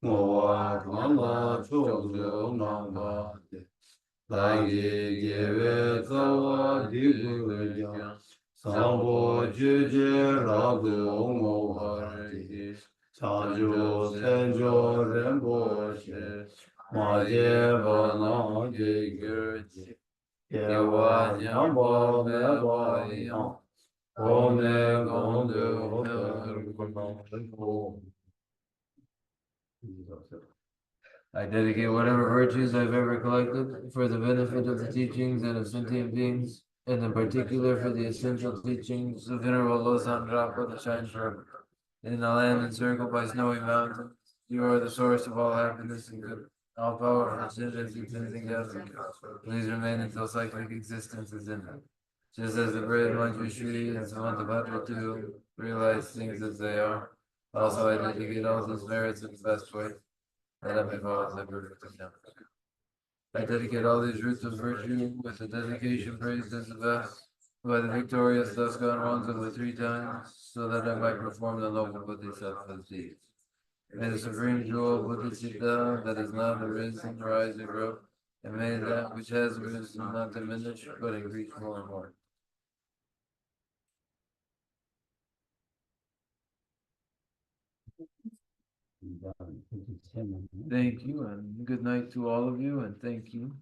모와 강나 조조 나바데 다기 예외 자와 디구야 삼보 주제라도 모하리 자주 센조 렘보시 마제바나 게결지 예와 냠보 메바이야 오네 건도 헬군노 I dedicate whatever virtues I've ever collected for the benefit of the teachings and of sentient beings, and in particular for the essential teachings of Venerable Losang Drapa that shine forever. In a land encircled by snowy mountains, you are the source of all happiness and good. All powerful citizens and cleansing death. Please remain until cyclic existence is ended. Just as the brave Manjushri and Samantabhadra too realize things as they are, also I dedicate all these merits in the best way, that I may follow the perfect example. I dedicate all these roots of virtue with the dedication praised as the best, by the victorious thus gone ones of the three times, so that I might perform the noble Bodhisattva's deeds. May the supreme jewel Bodhisattva that is not arisen rise and grow, and may that which has arisen not diminish, but increase more and more. Thank you, and good night to all of you, and thank you.